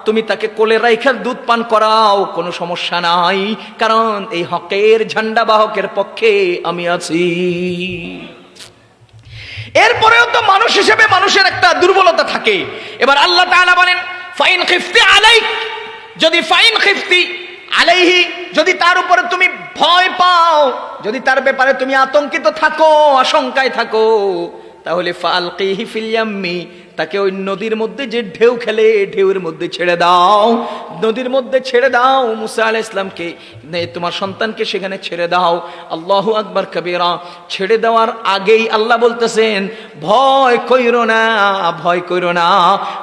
তুমি তাকে কোলে রাইখা দুধ পান করাও, কোনো সমস্যা নাই, কারণ এই হকের ঝান্ডা বাহকের পক্ষে আমি আছি। এরপরেও তো মানুষ হিসেবে মানুষের একটা দুর্বলতা থাকে। এবার আল্লাহ তাআলা বলেন, ফাইন খিফতি আলাইক, যদি ফাইন খিফতি আলাইহি, যদি তার উপরে তুমি ভয় পাও, যদি তার ব্যাপারে তুমি আতঙ্কিত থাকো, আশঙ্কায় থাকো, তাহলে ফালকিহি ফিল ইয়াম্মি, তাকে ওই নদীর মধ্যে যে ঢেউ খেলে ঢেউয়ের মধ্যে ছেড়ে দাও, নদীর মধ্যে ছেড়ে দাও। মূসা আলাইহিস সালামকে, তোমার সন্তানকে সেখানে ছেড়ে দাও। আল্লাহু আকবার কাবীরা। ছেড়ে দেওয়ার আগেই আল্লাহ বলতেছেন, ভয় কইরো না, ভয় কইরো না,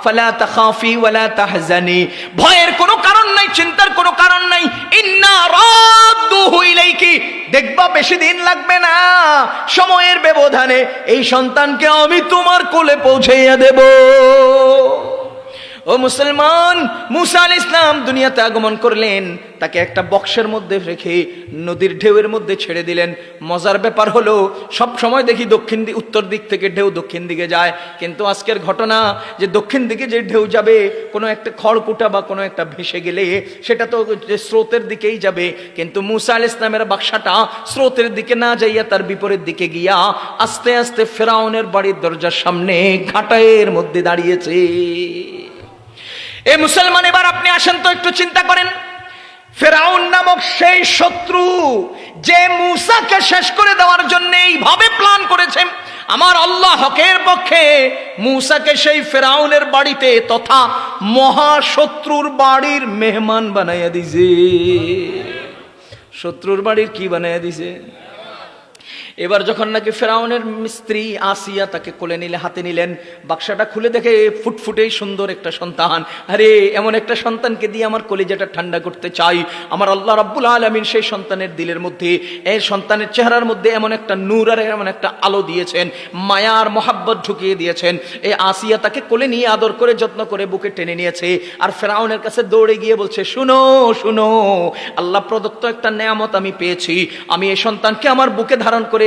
ফালা তাখাফি ওয়ালা তাহজানি, ভয়ের কোনো কারণ নাই, চিন্তার কোনো কারণ নাই। ইন্না রাদ্দুহু ইলাইকি, দেখবা বেশি দিন লাগবে না, সময়ের ব্যবধানে এই সন্তানকে আমি তোমার কোলে পৌঁছাইয়া দেব। ও মুসলমান, মুসা আলাইহিস সালাম দুনিয়াতে আগমন করলেন, তাকে একটা বক্সের মধ্যে রেখে নদীর ঢেউয়ের মধ্যে ছেড়ে দিলেন। মজার ব্যাপার হলো, সব সময় দেখি উত্তর দিক থেকে ঢেউ দক্ষিণ দিকে যায়, কিন্তু আজকের ঘটনা যে দক্ষিণ দিকে যে ঢেউ যাবে, কোনো একটা খড়কুটা বা কোনো একটা ভেসে গেলে সেটা তো যে স্রোতের দিকেই যাবে, কিন্তু মুসা আলাইহিস সালামের বাক্সাটা স্রোতের দিকে না যাইয়া তার বিপরীত দিকে গিয়া আস্তে আস্তে ফেরাউনের বাড়ির দরজার সামনে ঘাটায়ের মধ্যে দাঁড়িয়েছে। এ মুসলমান, এবার আপনি আসেন তো একটু চিন্তা করেন, ফেরাউন নামক সেই শত্রু যে মূসাকে শেষ করে দেওয়ার জন্য এইভাবে প্ল্যান করেছে, আমার আল্লাহ হকের পক্ষে মূসাকে সেই ফেরাউনের বাড়িতে তথা মহাশত্রুর বাড়ির মেহমান বানাইয়া দিছে। শত্রুর বাড়ির কি বানাইয়া দিছে? এবার যখন নাকি ফেরাউনের স্ত্রী আসিয়া তাকে কোলে নিলে, হাতে নিলেন, বাক্সাটা খুলে দেখে ফুটফুটেই সুন্দর একটা সন্তান। আরে এমন একটা সন্তানকে দিয়ে আমার কলিজাটা ঠান্ডা করতে চাই। আমার আল্লাহ রাব্বুল আলামিন সেই সন্তানের দিলের মধ্যে, এই সন্তানের চেহারার মধ্যে এমন একটা নূর আর এমন একটা আলো দিয়েছেন, মায়ার মহাব্বত ঢুকিয়ে দিয়েছেন। এই আসিয়া তাকে কোলে নিয়ে আদর করে যত্ন করে বুকে টেনে নিয়েছে, আর ফেরাউনের কাছে দৌড়ে গিয়ে বলছে, শুনো শুনো, আল্লাহ প্রদত্ত একটা নেয়ামত আমি পেয়েছি, আমি এই সন্তানকে আমার বুকে ধারণ করে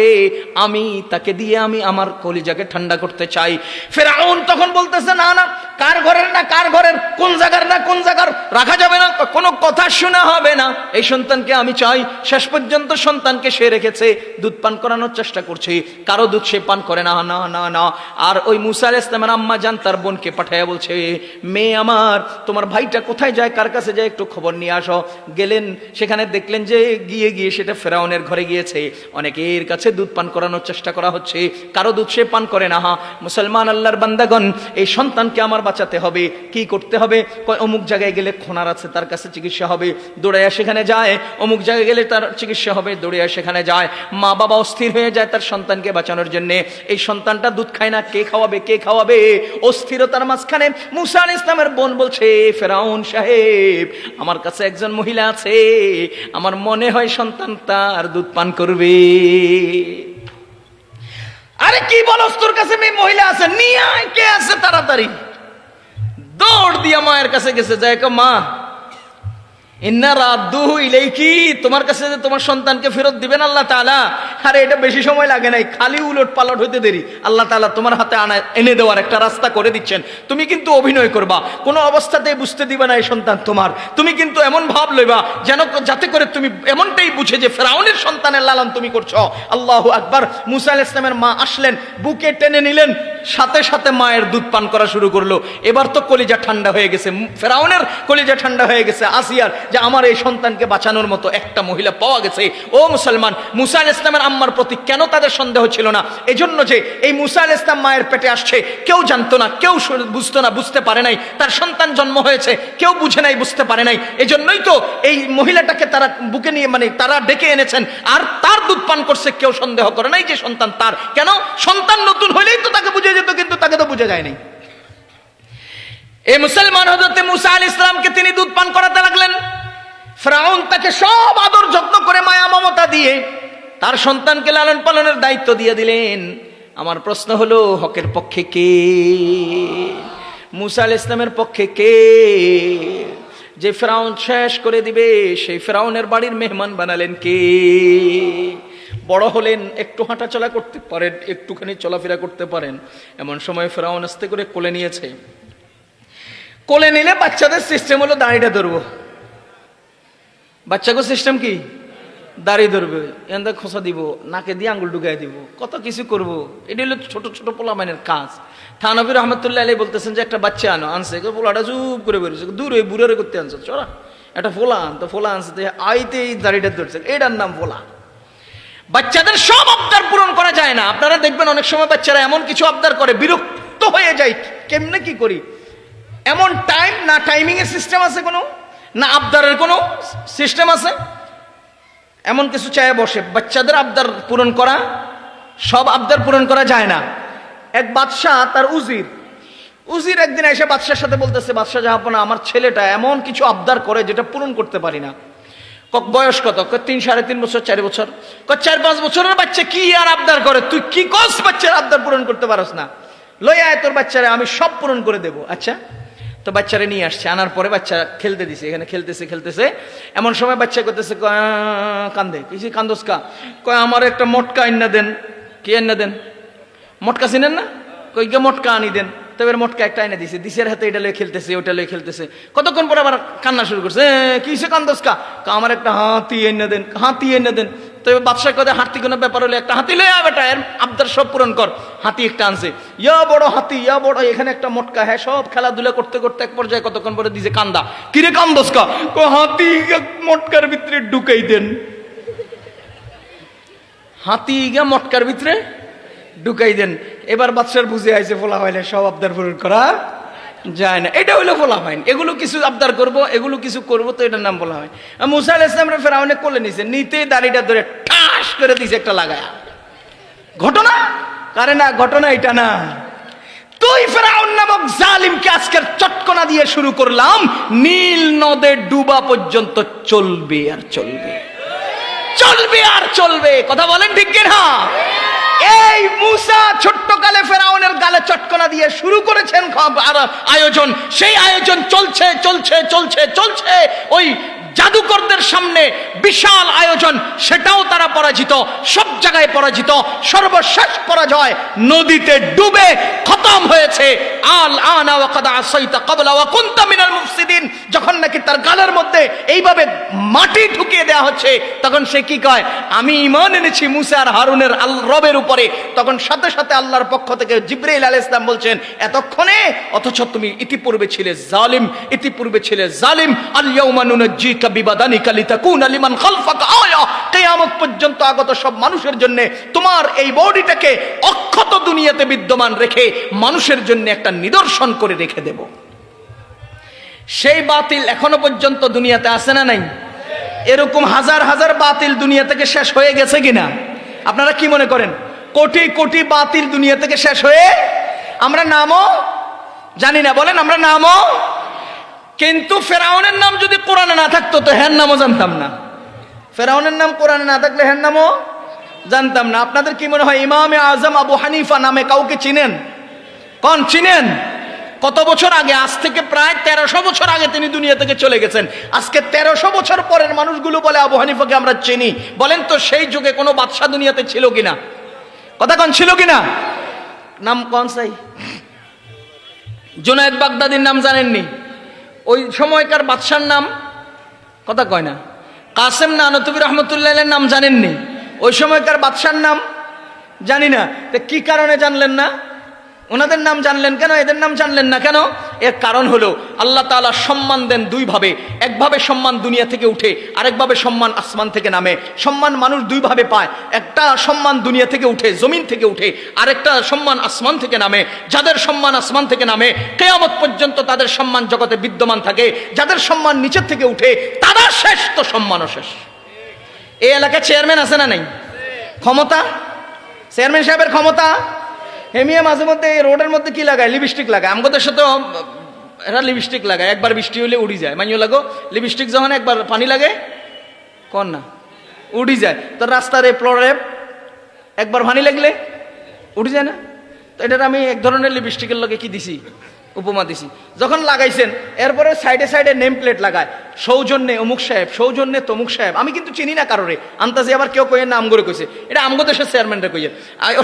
আমি তাকে দিয়ে আমি আমার কলিজাকে ঠান্ডা করতে চাই। ফেরাউন তখন বলতেছে, না না, কার ঘরের না কার ঘরের, কোন জায়গার না কোন জায়গার, রাখা যাবে না, কোনো কথা শোনা হবে না, এই সন্তানকে আমি চাই। শেষ পর্যন্ত সন্তানকে সে রেখেছে, দুধ পান করানোর চেষ্টা করছে, কারো দুধ সে পান করে না, না না না। আর ওই মুসা আলাইহিস সালামের আম্মা জান তার বোনকে পাঠাইয়া বলছে, মেয়ে আমার, তোমার ভাইটা কোথায় যায়, কার কাছে যায়, একটু খবর নিয়ে আসো। গেলেন, সেখানে দেখলেন যে গিয়ে সেটা ফেরাউনের ঘরে গিয়েছে, অনেকের কাছে দুধ পান করানোর চেষ্টা করা হচ্ছে, কারো দুধ সে পান করে না। মুসলমান আল্লাহর বান্দাগণ, এই সন্তানকে আমার বাঁচাতে হবে, কি করতে হবে? অমুক জায়গায় গেলে খোনার আছে, তার কাছে চিকিৎসা হবে, দৌড়াইয়া সেখানে যায়। অমুক জায়গায় গেলে তার চিকিৎসা হবে, দৌড়াইয়া সেখানে যায়। মা বাবা অস্থির হয়ে যায় তার সন্তানকে বাঁচানোর জন্য। এই সন্তানটা দুধ খায় না, কে খাওয়াবে কে খাওয়াবে? অস্থিরতার মাঝখানে মুসা আলাইহিস সালামের বোন বলছে, ফেরাউন সাহেব, আমার কাছে একজন মহিলা আছে, আমার মনে হয় সন্তান তার দুধ পান করবে। আরে কি বলস, তোর কাছে মেয়ে মহিলা আছে, নিয়ে আয়, কে আছে তাড়াতাড়ি। দৌড় দিয়া মায়ের কাছে গেছে, যায়, মা, ইন্না রাদ্দুহু ইলাইকি, তোমার কাছে যে তোমার সন্তানকে ফেরত দিবেন আল্লাহ তাআলা। আরে এটা বেশি সময় লাগে নাই, খালি উলট পালট হইতে দেরি, আল্লাহ তাআলা তোমার হাতে এনে দেওয়ার একটা রাস্তা করে দিচ্ছেন। তুমি কিন্তু অভিনয় করবা, কোনো অবস্থাতেই বুঝতে দিবা না এই সন্তান তোমার। তুমি কিন্তু এমন ভাব লইবা যেন, যাতে করে তুমি এমনটাই বুঝে যে ফেরাউনের সন্তানের লালন তুমি করছো। আল্লাহু আকবার। মুসা আলাইহিস সালামের মা আসলেন, বুকে টেনে নিলেন, সাথে সাথে মায়ের দুধ পান করা শুরু করলো। এবার তো কলিজা ঠান্ডা হয়ে গেছে, ফেরাউনের কলিজা ঠান্ডা হয়ে গেছে আসিয়ার, যে আমার এই সন্তানকে বাঁচানোর মতো একটা মহিলা পাওয়া গেছে। ও মুসলমান, মুসা আলাইহিস সালামের আম্মার প্রতি কেন তাদের সন্দেহ ছিল না? এজন্য যে এই মুসা আলাইহিস সালাম মায়ের পেটে আসছে, কেউ জানতো না, কেউ বুঝতো না, বুঝতে পারে নাই তার সন্তান জন্ম হয়েছে, কেউ বুঝে নাই, বুঝতে পারে নাই। এজন্যই তো এই মহিলাটাকে তারা বুকে নিয়ে, মানে তারা ডেকে এনেছেন, আর তার দুধ পান করছে, কেউ সন্দেহ করে নাই যে সন্তান তার। কেন? সন্তান নতুন হইলেই তো তাকে বুঝে যেত, কিন্তু তাকে তো বুঝে যায়নি। এই মুসলমান, হযরত মুসা আলাইহিস সালামকে তিনি দুধ পান করাতে লাগলেন। ফেরাউন তাকে সব আদর যত্ন করে মায়া মমতা দিয়ে তার সন্তানকে লালন পালনের দায়িত্ব দিয়ে দিলেন। আমার প্রশ্ন হলো, হকের পক্ষে কে? মুসা আলাইহিস সালামের পক্ষে কে? যে ফেরাউন শেষ করে দিবে, সেই ফেরাউনের বাড়ির মেহমান বানালেন কে? বড় হলেন, একটু হাঁটাচলা করতে পারেন, একটুখানি চলাফেরা করতে পারেন, এমন সময় ফেরাউন আস্তে করে কোলে নিয়েছে। কোলে নিলে বাচ্চাদের সিস্টেম হলো দাড়িটা ধরবো। বাচ্চাকে সিস্টেম কি? দাড়ি ধরবে, এন্দা খোসা দিব, নাকে দিয়ে আঙ্গুল ঢুকাই দিব, কত কিছু করব। এটা হলো ছোট ছোট পোলামাইনের কাজ। থানবী রহমতুল্লাহ আলাইহি বলতেছেন যে একটা বাচ্চা আনছে, পোলাটা চুপ করে বেরোছে, দূর ওই বুড়ারে করতে আনছে, চলা একটা ফোলা আনতো, ফোলা আনছে, আইতে এই দাড়িটা ধরছে, এটার নাম ফোলা। বাচ্চাদের সব আবদার পূরণ করা যায় না। আপনারা দেখবেন অনেক সময় বাচ্চারা এমন কিছু আবদার করে, বিরক্ত হয়ে যায়, কেমনে কি করি। এমন টাইম না, টাইমিং এর সিস্টেম আছে কোনো, না আবদারের কোনো সিস্টেম আছে, এমন কিছু চায় বসে। বাচ্চাদের আবদার পূরণ করা, সব আবদার পূরণ করা যায় না। এক বাদশাহ, তার উজির একদিন এসে বাদশার সাথে বলতেছে, বাদশাহ জাহাপনা, আমার ছেলেটা এমন কিছু আবদার করে যেটা পূরণ করতে পারি না। বয়স কত? 3, 3.5 বছর, 4 বছর। 4-5 বছরের বাচ্চা কি আর আবদার করে? তুই কি কস বাচ্চার আবদার পূরণ করতে পারস না? লই আয় তোর বাচ্চারা, আমি সব পূরণ করে দেব। আচ্ছা, তো বাচ্চারা নিয়ে আসছে, আনার পরে বাচ্চা খেলতে দিছে, এখানে খেলতেছে এমন সময় বাচ্চা করতেছে কান্দে, কিছু কান্দোস কা, কয় আমার একটা মটকা আইনা দেন। কি আইনা দেন? মটকা চিনেন না? কই গে মটকা আনি দেন। তবে মটকা একটা আইনা দিছে, দিশের হাতে এটা লয়ে খেলতেছে, ওটা লয়ে খেলতেছে। কতক্ষণ পরে আবার কান্না শুরু করছে, কিসে কান্দোস কা, আমার একটা হাতি আইনা দেন, হাতি আইনা দেন। তবে বাদশাহ কথা হাতি কোনো ব্যাপার হলে একটা হাতি লয়ে বেটা, এর আবদার সব পূরণ কর। হাতি একটা আনছে, ইয়া বড় হাতি, ইয়া বড়, এখানে একটা মটকা। হ্যাঁ, সব খেলাধুলা করতে করতে এক পর্যায়ে কতক্ষণ পরে দিছে কান্দা। কিরে কান্দোস কা, হাতি মটকার ভিতরে ঢুকাই দেন। হাতি গা মটকার ভিতরে ঢুকাই দেন। এবার বাদশার বুঝে আইছে ফোলা হইলে সব আবদার পূরণ করা যায় না, এটা হইলো ফোলা হয়। এগুলো কিছু আবদার করব, এগুলো কিছু করব, তো এটার নাম বলা হয়। মুসা আলাইহিস সালাম ফেরাউনে কোলে নিছে, নিতে দাড়িটা ধরে ঠাস করে দিছে একটা লাগায়া। ঘটনা কারে না, ঘটনা এটা না। তুই ফেরাউন নামক জালিমকে আজকের চটকনা দিয়ে শুরু করলাম, নীল নদে ডুবা পর্যন্ত চলবে আর চলবে, চলবে আর চলবে। কথা বলেন ঠিক কিনা? এই মুসা ছোট্টকালে ফেরাউনের গালে চটকনা দিয়ে শুরু করেছেন আয়োজন, সেই আয়োজন চলছে চলছে চলছে চলছে। ওই জাদুকরদের সামনে বিশাল আয়োজন, সেটাও তারা পরাজিত, সব জায়গায় পরাজিত। সর্বশেষ পরাজয় নদীতে ডুবে খতম হয়েছে। আল আনা ওয়া কাদ আসাইতা ক্বাবলা ওয়া কুনতা মিনাল মুফসিদিন। যখন নাকি তার গালের মধ্যে এইভাবে মাটি ঢুকিয়ে দেওয়া হচ্ছে, তখন সে কি কয়, আমি ঈমান এনেছি মুসা আর হারুনের রবের উপরে। তখন সাথে সাথে আল্লাহর পক্ষ থেকে জিবরাইল আলাইহিস সালাম বলছেন, এতক্ষণে অথচ তুমি ইতিপূর্বে ছিলে জালিম, ইতিপূর্বে ছিলে জালিম। আল ইয়াউমা নুনাজ্জিকা বিবাদানিকা লিতাকুনা লিমান খালফাকা আয়া। কিয়ামত পর্যন্ত আগত সব মানুষের জন্য তোমার এই বডিটাকে অক্ষত দুনিয়াতে বিদ্যমান রেখে মানুষের জন্য একটা নিদর্শন করে রেখে দেব। সেই বাতিল এখনো পর্যন্ত দুনিয়াতে আছে না নাই? এরকম হাজার হাজার বাতিল দুনিয়া থেকে শেষ হয়ে গেছে কিনা আপনারা কি মনে করেন? কোটি কোটি বাতিল দুনিয়া থেকে শেষ হয়ে, আমরা নামও জানি না, বলেন আমরা নামও। কিন্তু ফেরাউনের নাম যদি কোরআনে না থাকতো তো হ্যার নামও জানতাম না। ফেরাউনের নাম কোরআনে না থাকলে হ্যার নামও জানতাম না। আপনাদের কি মনে হয় ইমামে আজম আবু হানিফা নামে কাউকে চিনেন? কোন চিনেন? কত বছর আগে? আজ থেকে প্রায় 1300 বছর আগে তিনি দুনিয়া থেকে চলে গেছেন। আজকে 1300 বছর পরের মানুষগুলো বলে আবু হানিফাকে আমরা চিনি। বলেন তো সেই যুগে কোনো বাদশা দুনিয়াতে ছিল কিনা? কথা কোন ছিল কিনা? নাম কোন? সাই জুনায়েদ বাগদাদির নাম জানেননি? ওই সময়কার বাদশার নাম কথা কয় না। কাসেম নানতুবি রহমতুল্লাহের নাম জানেননি? ওই সময়কার বাদশার নাম জানি না। তো কি কারণে জানলেন না? ওনাদের নাম জানলেন কেন, এদের নাম জানলেন না কেন? এর কারণ হলো আল্লাহ তাআলা সম্মান দেন দুইভাবে। একভাবে সম্মান দুনিয়া থেকে উঠে, আরেকভাবে সম্মান আসমান থেকে নামে। সম্মান মানুষ দুইভাবে পায়, একটা সম্মান দুনিয়া থেকে উঠে, জমিন থেকে উঠে, আরেকটা সম্মান আসমান থেকে নামে। যাদের সম্মান আসমান থেকে নামে কিয়ামত পর্যন্ত তাদের সম্মান জগতে বিদ্যমান থাকে। যাদের সম্মান নিচের থেকে উঠে তাদের শেষ, তো সম্মানও শেষ। এই এলাকায় চেয়ারম্যান আছে না নাই? ক্ষমতা, চেয়ারম্যান সাহেবের ক্ষমতা। হেমিয়া মাঝে মধ্যে রোডের মধ্যে কি লাগায়? লিপস্টিক লাগায়। আমাদের সাথে এরা লিপস্টিক লাগায়, একবার বৃষ্টি হলে উড়ি যায়। মানিও লাগো লিপস্টিক যখন একবার পানি লাগে কন না উড়ি যায়। তো রাস্তার প্লরেপ একবার পানি লাগলে উড়ি যায় না? তো এটার আমি এক ধরনের লিপস্টিকের লগে কি দিছি, উপমা দিছি। যখন লাগাইছেন এরপরে সাইডে সাইডে নেম প্লেট লাগায়, সৌজন্যে অমুক সাহেব, সৌজন্যে তমুক সাহেব। আমি কিন্তু চিনি না কারোরে, আন্তাজে আবার কেউ কইয়ের নাম করে কইছে, এটা আমগো দেশের চেয়ারম্যানরা কইয়ের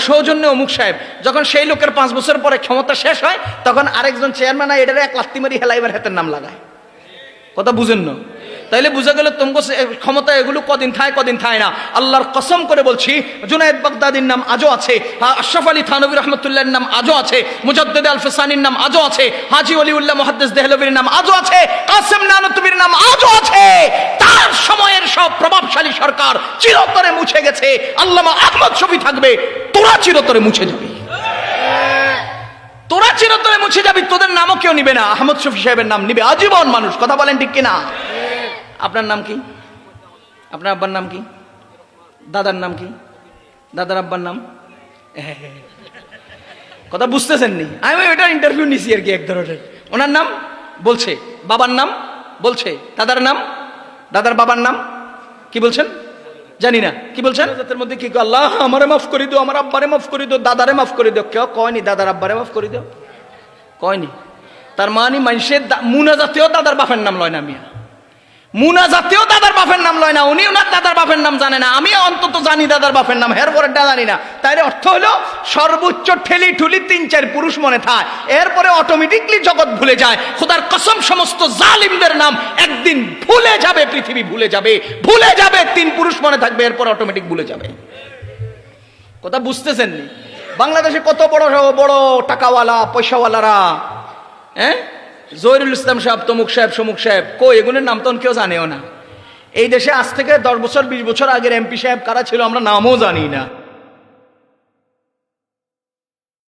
সৌজন্যে অমুক সাহেব। যখন সেই লোকের 5 বছর পরে ক্ষমতা শেষ হয়, তখন আরেকজন চেয়ারম্যান এটারে এক লাত্তি মারি হেলাইবার হাতের নাম লাগায়। কথা বুঝেন না? তাইলে বুঝা গেল তোমাকে ক্ষমতা এগুলো কদিন থায় কদিন থায় না। আল্লাহর কসম করে বলছি, জুনায়েদ বাগদাদির নাম আজও আছে, আশরাফ আলী থানভী রহমতুল্লাহর নাম আজও আছে, মুজাদ্দিদ আল ফিসানির নাম আজও আছে, হাজী ওলিউল্লাহ মুহাদ্দিস দেহলভীর নাম আজও আছে, কাসেম নানতুবির নাম আজও আছে। তার সময়ের সব প্রভাবশালী সরকার চিরতরে মুছে গেছে। আল্লামা আহমদ শফী থাকবে, তোরা চিরতরে মুছে যাবি, তোরা চিরতরে মুছে যাবি, তোদের নামও কেউ নিবে না। আহমদ শফী সাহেবের নাম নিবে আজীবন মানুষ। কথা বলেন ঠিক কিনা? আপনার নাম কি? আপনার আব্বার নাম কি? দাদার নাম কি? দাদার আব্বার নাম? কথা বুঝতেছেন নি? আমি ওইটা ইন্টারভিউ নিছি আর কি এক ধরনের। ওনার নাম বলছে, বাবার নাম বলছে, দাদার নাম, দাদার বাবার নাম কি বলছেন জানি না। কি বলছেন? জাতের মধ্যে কি আল্লাহ আমারে মাফ করে দিও, আমার আব্বারে মাফ করে দিও, দাদারে মাফ করে দিও। কেউ কয়নি দাদার আব্বারে মাফ করে দিও, কয়নি। তার মানে মানুষের মুনা জাতীয় দাদার বাপের নাম লয় না মিয়া, মুনা জাতীয় দাদার বাপের নাম লয় না, উনি ওনার দাদার বাপের নাম জানে না, আমি অন্তত জানি দাদার বাপের নাম, হের পরেরটা জানি না। তাই অর্থ হলো সর্বোচ্চ ঠেলি ঠুলি 3-4 পুরুষ মনে থাকে, এরপরে অটোমেটিকলি জগৎ ভুলে যায়। খোদার কসম সমস্ত জালিমদের নাম একদিন ভুলে যাবে, পৃথিবী ভুলে যাবে, ভুলে যাবে, 3 পুরুষ মনে থাকবে, এরপর অটোমেটিক ভুলে যাবে। কথা বুঝতেছেন নি? বাংলাদেশে কত বড় বড় টাকাওয়ালা পয়সাওয়ালারা, হ্যাঁ, জহিরুল ইসলাম সাহেব, তমুক সাহেব, সমুক সাহেব, কই এগুলোর নাম তো কেউ জানেও না। এই দেশে আজ থেকে 10 বছর 20 বছর আগের এমপি সাহেব কারা ছিল আমরা নামও জানি না।